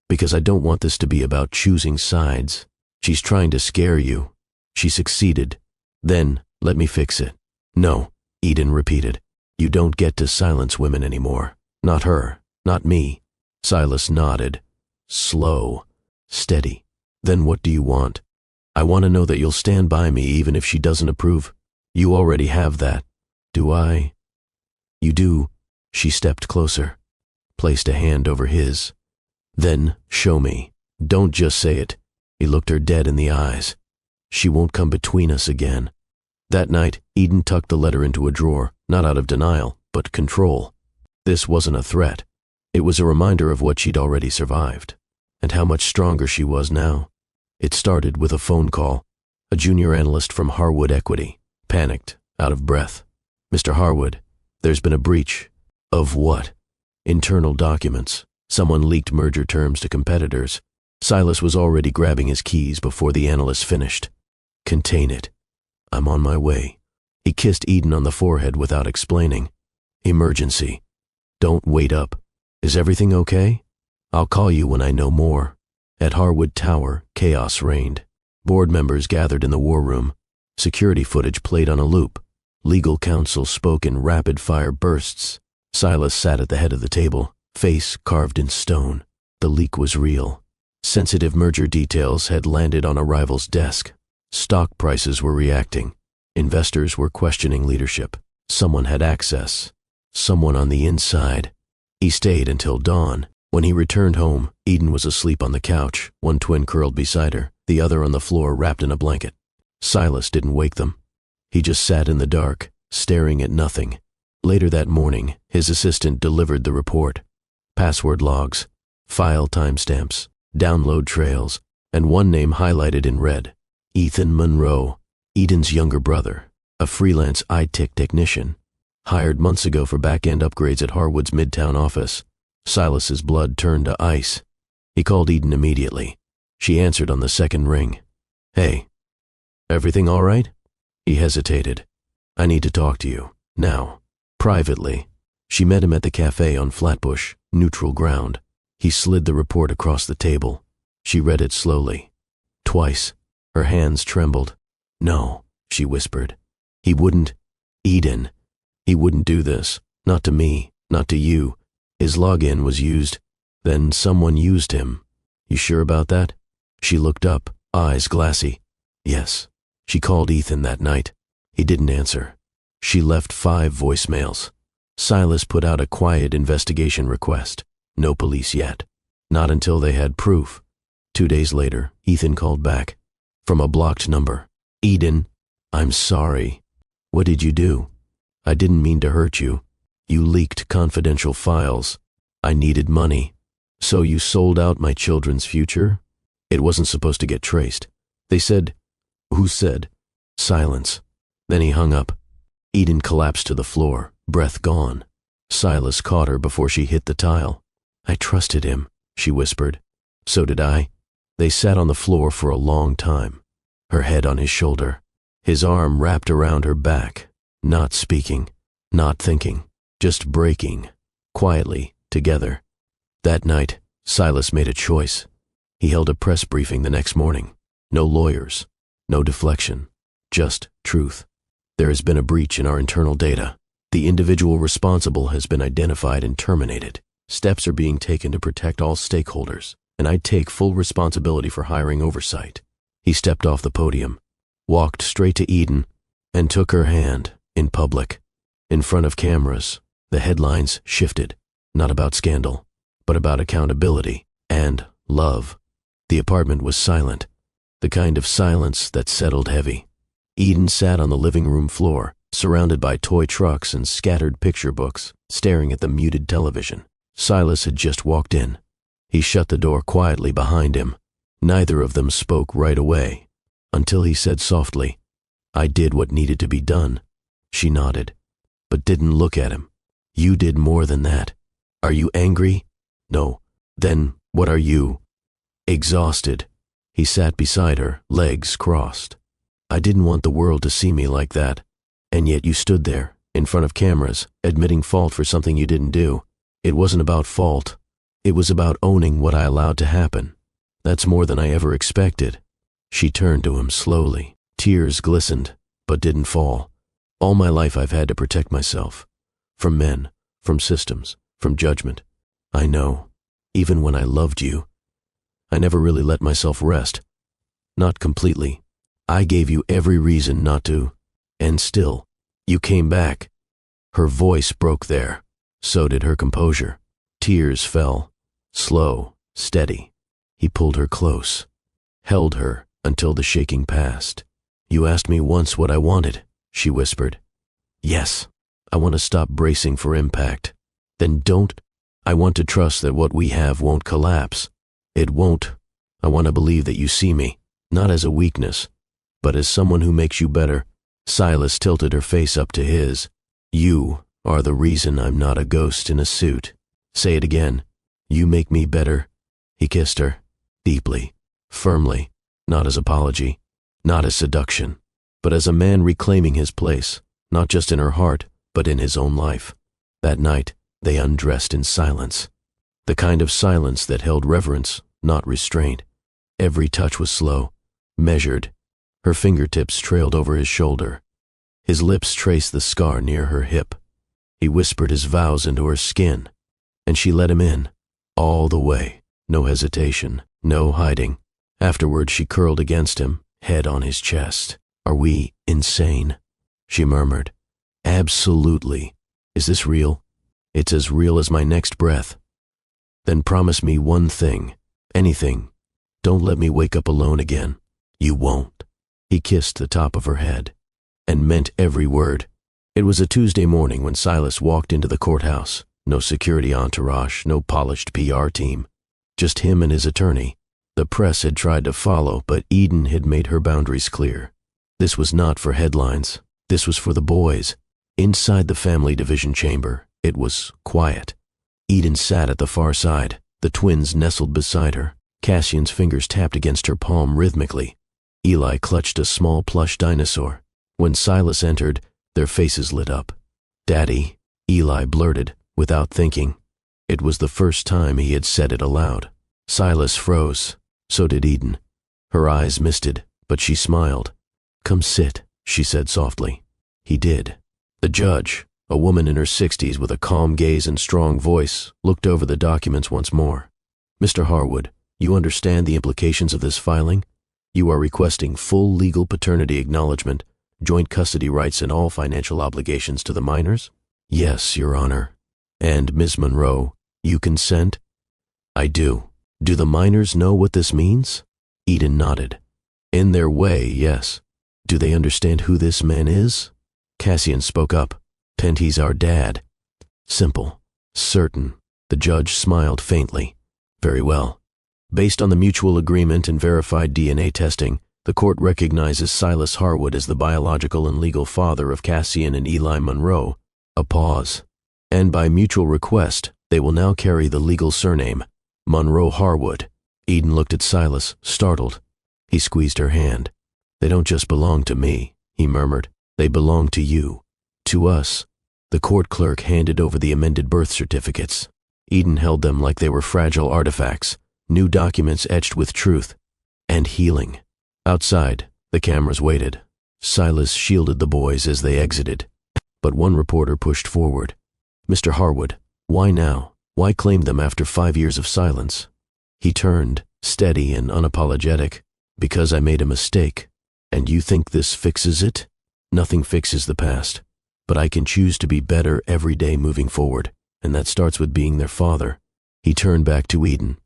Because I don't want this to be about choosing sides. She's trying to scare you. She succeeded. Then, let me fix it. No, Eden repeated. You don't get to silence women anymore. Not her, not me. Silas nodded. Slow, steady. Then what do you want? I want to know that you'll stand by me even if she doesn't approve. You already have that. Do I? You do. She stepped closer, placed a hand over his. Then, show me. Don't just say it. He looked her dead in the eyes. She won't come between us again. That night, Eden tucked the letter into a drawer, not out of denial, but control. This wasn't a threat. It was a reminder of what she'd already survived, and how much stronger she was now. It started with a phone call. A junior analyst from Harwood Equity, panicked, out of breath. Mr. Harwood, there's been a breach. Of what? Internal documents. Someone leaked merger terms to competitors. Silas was already grabbing his keys before the analyst finished. Contain it. I'm on my way. He kissed Eden on the forehead without explaining. Emergency. Don't wait up. Is everything okay? I'll call you when I know more. At Harwood Tower, chaos reigned. Board members gathered in the war room. Security footage played on a loop. Legal counsel spoke in rapid-fire bursts. Silas sat at the head of the table, face carved in stone. The leak was real. Sensitive merger details had landed on a rival's desk. Stock prices were reacting. Investors were questioning leadership. Someone had access. Someone on the inside. He stayed until dawn. When he returned home, Eden was asleep on the couch, one twin curled beside her, the other on the floor wrapped in a blanket. Silas didn't wake them. He just sat in the dark, staring at nothing. Later that morning, his assistant delivered the report. Password logs, file timestamps, download trails, and one name highlighted in red. Ethan Monroe, Eden's younger brother, a freelance IT technician, hired months ago for back-end upgrades at Harwood's Midtown office. Silas's blood turned to ice. He called Eden immediately. She answered on the second ring. Hey, everything all right? He hesitated. I need to talk to you, now, privately. She met him at the cafe on Flatbush, neutral ground. He slid the report across the table. She read it slowly. Twice. Her hands trembled. No, she whispered. He wouldn't. Eden. He wouldn't do this. Not to me. Not to you. His login was used. Then someone used him. You sure about that? She looked up, eyes glassy. Yes. She called Ethan that night. He didn't answer. She left 5 voicemails. Silas put out a quiet investigation request. No police yet. Not until they had proof. 2 days later, Ethan called back. From a blocked number. "Eden, I'm sorry. What did you do? I didn't mean to hurt you. You leaked confidential files. I needed money. So you sold out my children's future? It wasn't supposed to get traced. They said..." "Who said?" Silence. Then he hung up. Eden collapsed to the floor, breath gone. Silas caught her before she hit the tile. "I trusted him," she whispered. "So did I." They sat on the floor for a long time, her head on his shoulder, his arm wrapped around her back, not speaking, not thinking, just breaking, quietly, together. That night, Silas made a choice. He held a press briefing the next morning. No lawyers, no deflection, just truth. "There has been a breach in our internal data. The individual responsible has been identified and terminated. Steps are being taken to protect all stakeholders, and I take full responsibility for hiring oversight." He stepped off the podium, walked straight to Eden, and took her hand, in public. In front of cameras, the headlines shifted, not about scandal, but about accountability and love. The apartment was silent, the kind of silence that settled heavy. Eden sat on the living room floor, surrounded by toy trucks and scattered picture books, staring at the muted television. Silas had just walked in. He shut the door quietly behind him. Neither of them spoke right away, until he said softly, "I did what needed to be done." She nodded, but didn't look at him. "You did more than that. Are you angry?" "No." "Then what are you?" "Exhausted." He sat beside her, legs crossed. "I didn't want the world to see me like that. And yet you stood there, in front of cameras, admitting fault for something you didn't do. It wasn't about fault. It was about owning what I allowed to happen. That's more than I ever expected." She turned to him slowly. Tears glistened, but didn't fall. "All my life I've had to protect myself. From men, from systems, from judgment. I know. Even when I loved you, I never really let myself rest. Not completely. I gave you every reason not to. And still, you came back." Her voice broke there. So did her composure. Tears fell. Slow, steady. He pulled her close, held her until the shaking passed. "You asked me once what I wanted," she whispered. "Yes, I want to stop bracing for impact." "Then don't. I want to trust that what we have won't collapse." "It won't. I want to believe that you see me, not as a weakness, but as someone who makes you better." Silas tilted her face up to his. "You are the reason I'm not a ghost in a suit." "Say it again." "You make me better." He kissed her, deeply, firmly, not as apology, not as seduction, but as a man reclaiming his place, not just in her heart, but in his own life. That night, they undressed in silence. The kind of silence that held reverence, not restraint. Every touch was slow, measured. Her fingertips trailed over his shoulder. His lips traced the scar near her hip. He whispered his vows into her skin, and she let him in, all the way. No hesitation, no hiding. Afterward, she curled against him, head on his chest. "Are we insane?" she murmured. "Absolutely. Is this real?" "It's as real as my next breath." "Then promise me one thing. Anything. Don't let me wake up alone again." "You won't." He kissed the top of her head, and meant every word. It was a Tuesday morning when Silas walked into the courthouse. No security entourage, no polished PR team. Just him and his attorney. The press had tried to follow, but Eden had made her boundaries clear. This was not for headlines. This was for the boys. Inside the family division chamber, it was quiet. Eden sat at the far side, the twins nestled beside her. Cassian's fingers tapped against her palm rhythmically. Eli clutched a small plush dinosaur. When Silas entered, their faces lit up. "Daddy," Eli blurted, without thinking. It was the first time he had said it aloud. Silas froze. So did Eden. Her eyes misted, but she smiled. "Come sit," she said softly. He did. The judge, a woman in her 60s with a calm gaze and strong voice, looked over the documents once more. "Mr. Harwood, you understand the implications of this filing? You are requesting full legal paternity acknowledgement, joint custody rights, and all financial obligations to the minors?" Yes, Your Honor. And, Miss Monroe, you consent? I do. Do the minors know what this means? Eden nodded. In their way, yes. Do they understand who this man is? Cassian spoke up. Penty's our dad. Simple. Certain. The judge smiled faintly. Very well. Based on the mutual agreement and verified DNA testing, the court recognizes Silas Harwood as the biological and legal father of Cassian and Eli Monroe. A pause. And by mutual request, they will now carry the legal surname, Monroe Harwood. Eden looked at Silas, startled. He squeezed her hand. They don't just belong to me, he murmured. They belong to you. To us. The court clerk handed over the amended birth certificates. Eden held them like they were fragile artifacts, new documents etched with truth and healing. Outside, the cameras waited. Silas shielded the boys as they exited. But one reporter pushed forward. Mr. Harwood, why now? Why claim them after 5 years of silence? He turned, steady and unapologetic. Because I made a mistake. And you think this fixes it? Nothing fixes the past. But I can choose to be better every day moving forward, and that starts with being their father. He turned back to Eden.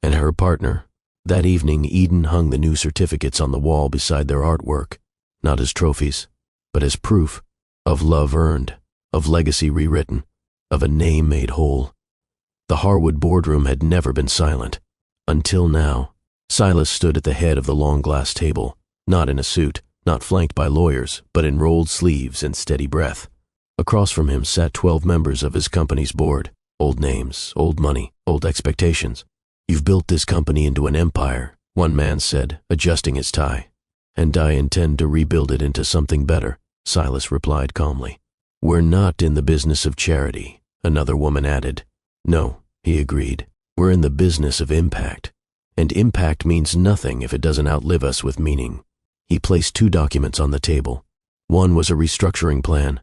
And her partner. That evening, Eden hung the new certificates on the wall beside their artwork, not as trophies, but as proof of love earned, of legacy rewritten, of a name made whole. The Harwood boardroom had never been silent. Until now. Silas stood at the head of the long glass table, not in a suit, not flanked by lawyers, but in rolled sleeves and steady breath. Across from him sat 12 members of his company's board, old names, old money, old expectations. You've built this company into an empire, one man said, adjusting his tie. And I intend to rebuild it into something better, Silas replied calmly. We're not in the business of charity, another woman added. No, he agreed. We're in the business of impact. And impact means nothing if it doesn't outlive us with meaning. He placed 2 documents on the table. One was a restructuring plan.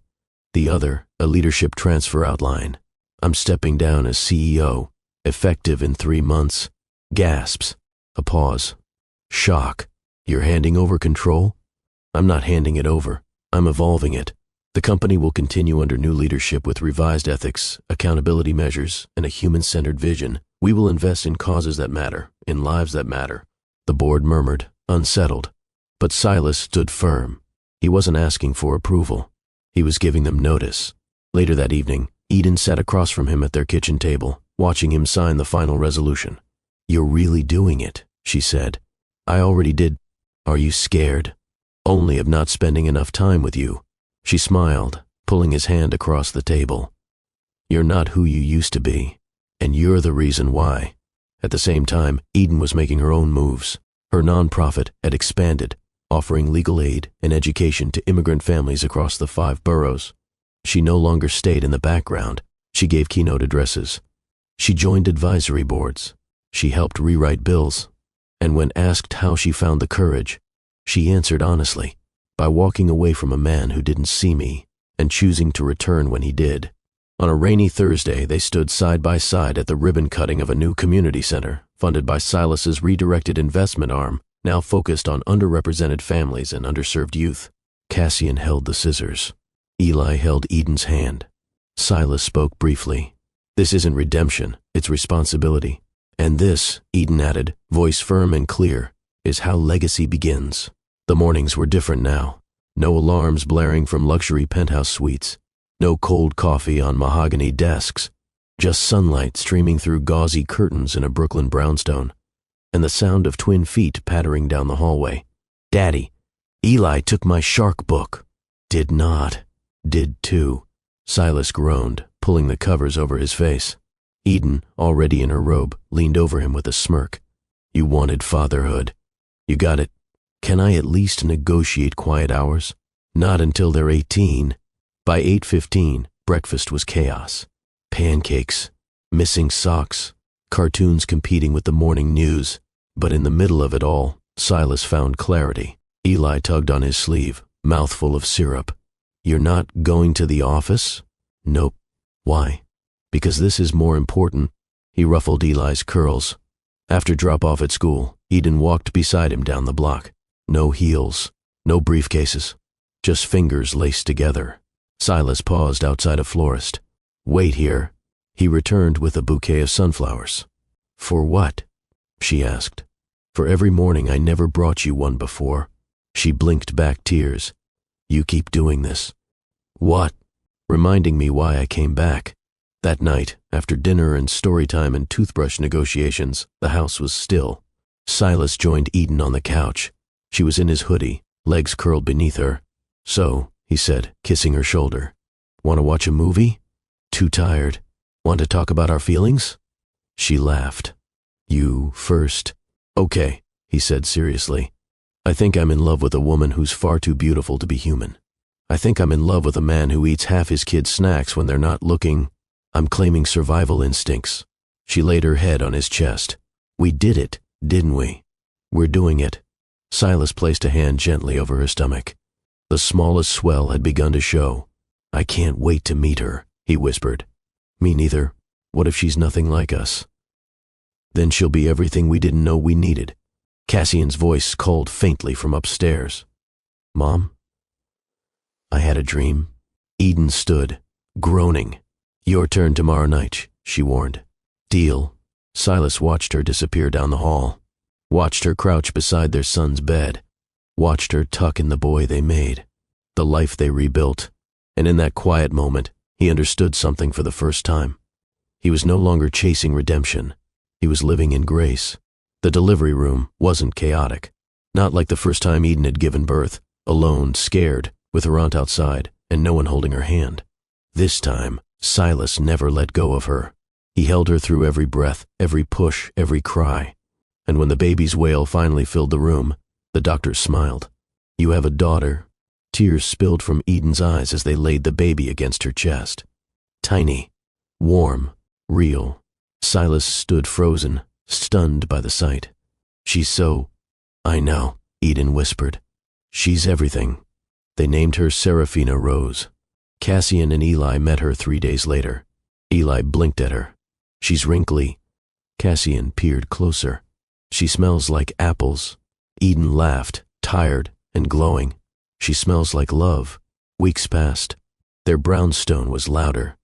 The other, a leadership transfer outline. I'm stepping down as CEO, effective in 3 months. Gasps. A pause. Shock. You're handing over control? I'm not handing it over. I'm evolving it. The company will continue under new leadership with revised ethics, accountability measures, and a human-centered vision. We will invest in causes that matter, in lives that matter. The board murmured, unsettled. But Silas stood firm. He wasn't asking for approval. He was giving them notice. Later that evening, Eden sat across from him at their kitchen table, watching him sign the final resolution. You're really doing it, she said. I already did. Are you scared? Only of not spending enough time with you. She smiled, pulling his hand across the table. You're not who you used to be. And you're the reason why. At the same time, Eden was making her own moves. Her nonprofit had expanded, offering legal aid and education to immigrant families across the 5 boroughs. She no longer stayed in the background. She gave keynote addresses. She joined advisory boards. She helped rewrite bills. And when asked how she found the courage, she answered honestly, by walking away from a man who didn't see me and choosing to return when he did. On a rainy Thursday, they stood side by side at the ribbon cutting of a new community center, funded by Silas's redirected investment arm, now focused on underrepresented families and underserved youth. Cassian held the scissors. Eli held Eden's hand. Silas spoke briefly. This isn't redemption, it's responsibility. And this, Eden added, voice firm and clear, is how legacy begins. The mornings were different now. No alarms blaring from luxury penthouse suites. No cold coffee on mahogany desks, just sunlight streaming through gauzy curtains in a Brooklyn brownstone, and the sound of twin feet pattering down the hallway. Daddy, Eli took my shark book. Did not. Did too. Silas groaned, pulling the covers over his face. Eden, already in her robe, leaned over him with a smirk. You wanted fatherhood. You got it. Can I at least negotiate quiet hours? Not until they're 18. By 8:15, breakfast was chaos. Pancakes, missing socks, cartoons competing with the morning news. But in the middle of it all, Silas found clarity. Eli tugged on his sleeve, mouthful of syrup. You're not going to the office? Nope. Why? Because this is more important. He ruffled Eli's curls. After drop-off at school, Eden walked beside him down the block. No heels, no briefcases, just fingers laced together. Silas paused outside a florist. "Wait here." He returned with a bouquet of sunflowers. "For what?" she asked. "For every morning I never brought you one before." She blinked back tears. "You keep doing this." "What?" "Reminding me why I came back." That night, after dinner and story time and toothbrush negotiations, the house was still. Silas joined Eden on the couch. She was in his hoodie, legs curled beneath her. "So," he said, kissing her shoulder. "Want to watch a movie?" "Too tired." "Want to talk about our feelings?" She laughed. "You first." "Okay," he said seriously. "I think I'm in love with a woman who's far too beautiful to be human. I think I'm in love with a man who eats half his kids' snacks when they're not looking. I'm claiming survival instincts." She laid her head on his chest. "We did it, didn't we?" "We're doing it." Silas placed a hand gently over her stomach. The smallest swell had begun to show. "I can't wait to meet her," he whispered. "Me neither. What if she's nothing like us?" "Then she'll be everything we didn't know we needed." Cassian's voice called faintly from upstairs. "Mom?" "I had a dream." Eden stood, groaning. "Your turn tomorrow night," she warned. "Deal." Silas watched her disappear down the hall, watched her crouch beside their son's bed, watched her tuck in the boy they made, the life they rebuilt, and in that quiet moment, he understood something for the first time. He was no longer chasing redemption. He was living in grace. The delivery room wasn't chaotic, not like the first time Eden had given birth, alone, scared, with her aunt outside, and no one holding her hand. This time, Silas never let go of her. He held her through every breath, every push, every cry. And when the baby's wail finally filled the room, the doctor smiled. "You have a daughter." Tears spilled from Eden's eyes as they laid the baby against her chest. Tiny, warm, real. Silas stood frozen, stunned by the sight. "She's so—" "I know," Eden whispered. "She's everything." They named her Serafina Rose. Cassian and Eli met her 3 days later. Eli blinked at her. "She's wrinkly." Cassian peered closer. "She smells like apples." Eden laughed, tired and glowing. "She smells like love." Weeks passed. Their brownstone was louder,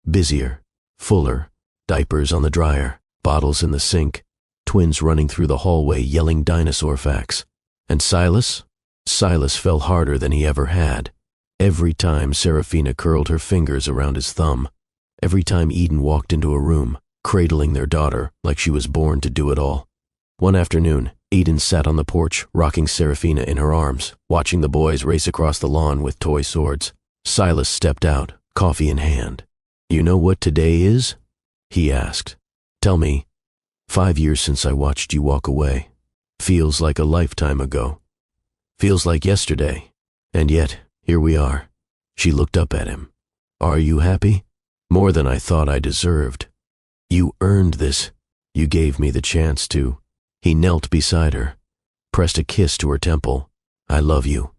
busier, fuller, diapers on the dryer, bottles in the sink, twins running through the hallway yelling dinosaur facts. And Silas? Silas fell harder than he ever had. Every time Serafina curled her fingers around his thumb, every time Eden walked into a room, cradling their daughter like she was born to do it all. One afternoon, Eden sat on the porch, rocking Serafina in her arms, watching the boys race across the lawn with toy swords. Silas stepped out, coffee in hand. "You know what today is?" he asked. "Tell me." 5 years since I watched you walk away. Feels like a lifetime ago. Feels like yesterday. And yet, here we are." She looked up at him. "Are you happy?" "More than I thought I deserved." "You earned this. You gave me the chance to." He knelt beside her, pressed a kiss to her temple. "I love you."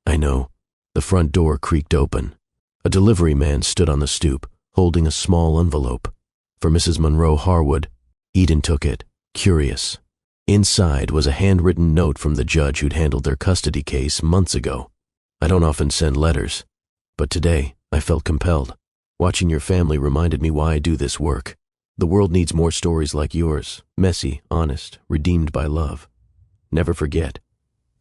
"I know." The front door creaked open. A delivery man stood on the stoop, holding a small envelope. For Mrs. Monroe Harwood. Eden took it, curious. Inside was a handwritten note from the judge who'd handled their custody case months ago. "I don't often send letters, but today I felt compelled. Watching your family reminded me why I do this work. The world needs more stories like yours, messy, honest, redeemed by love. Never forget,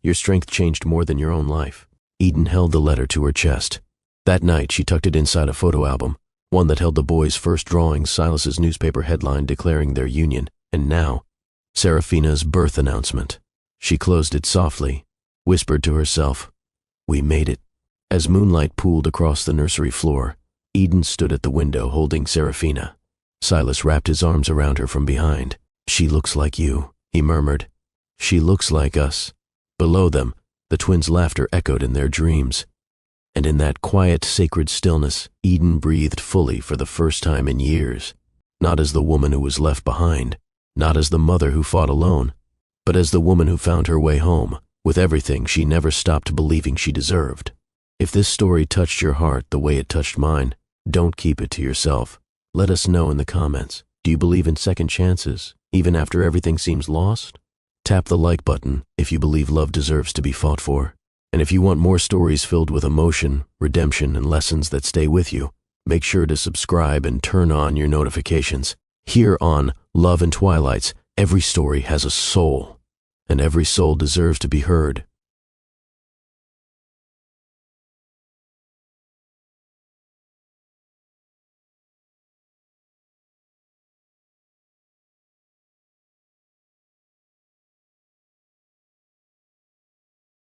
your strength changed more than your own life." Eden held the letter to her chest. That night she tucked it inside a photo album, one that held the boys' first drawings, Silas's newspaper headline declaring their union, and now, Serafina's birth announcement. She closed it softly, whispered to herself, "We made it." As moonlight pooled across the nursery floor, Eden stood at the window holding Serafina. Silas wrapped his arms around her from behind. "She looks like you," he murmured. "She looks like us." Below them, the twins' laughter echoed in their dreams. And in that quiet, sacred stillness, Eden breathed fully for the first time in years. Not as the woman who was left behind, not as the mother who fought alone, but as the woman who found her way home, with everything she never stopped believing she deserved. If this story touched your heart the way it touched mine, don't keep it to yourself. Let us know in the comments. Do you believe in second chances, even after everything seems lost? Tap the like button if you believe love deserves to be fought for. And if you want more stories filled with emotion, redemption, and lessons that stay with you, make sure to subscribe and turn on your notifications. Here on Love and Twilights, every story has a soul, and every soul deserves to be heard.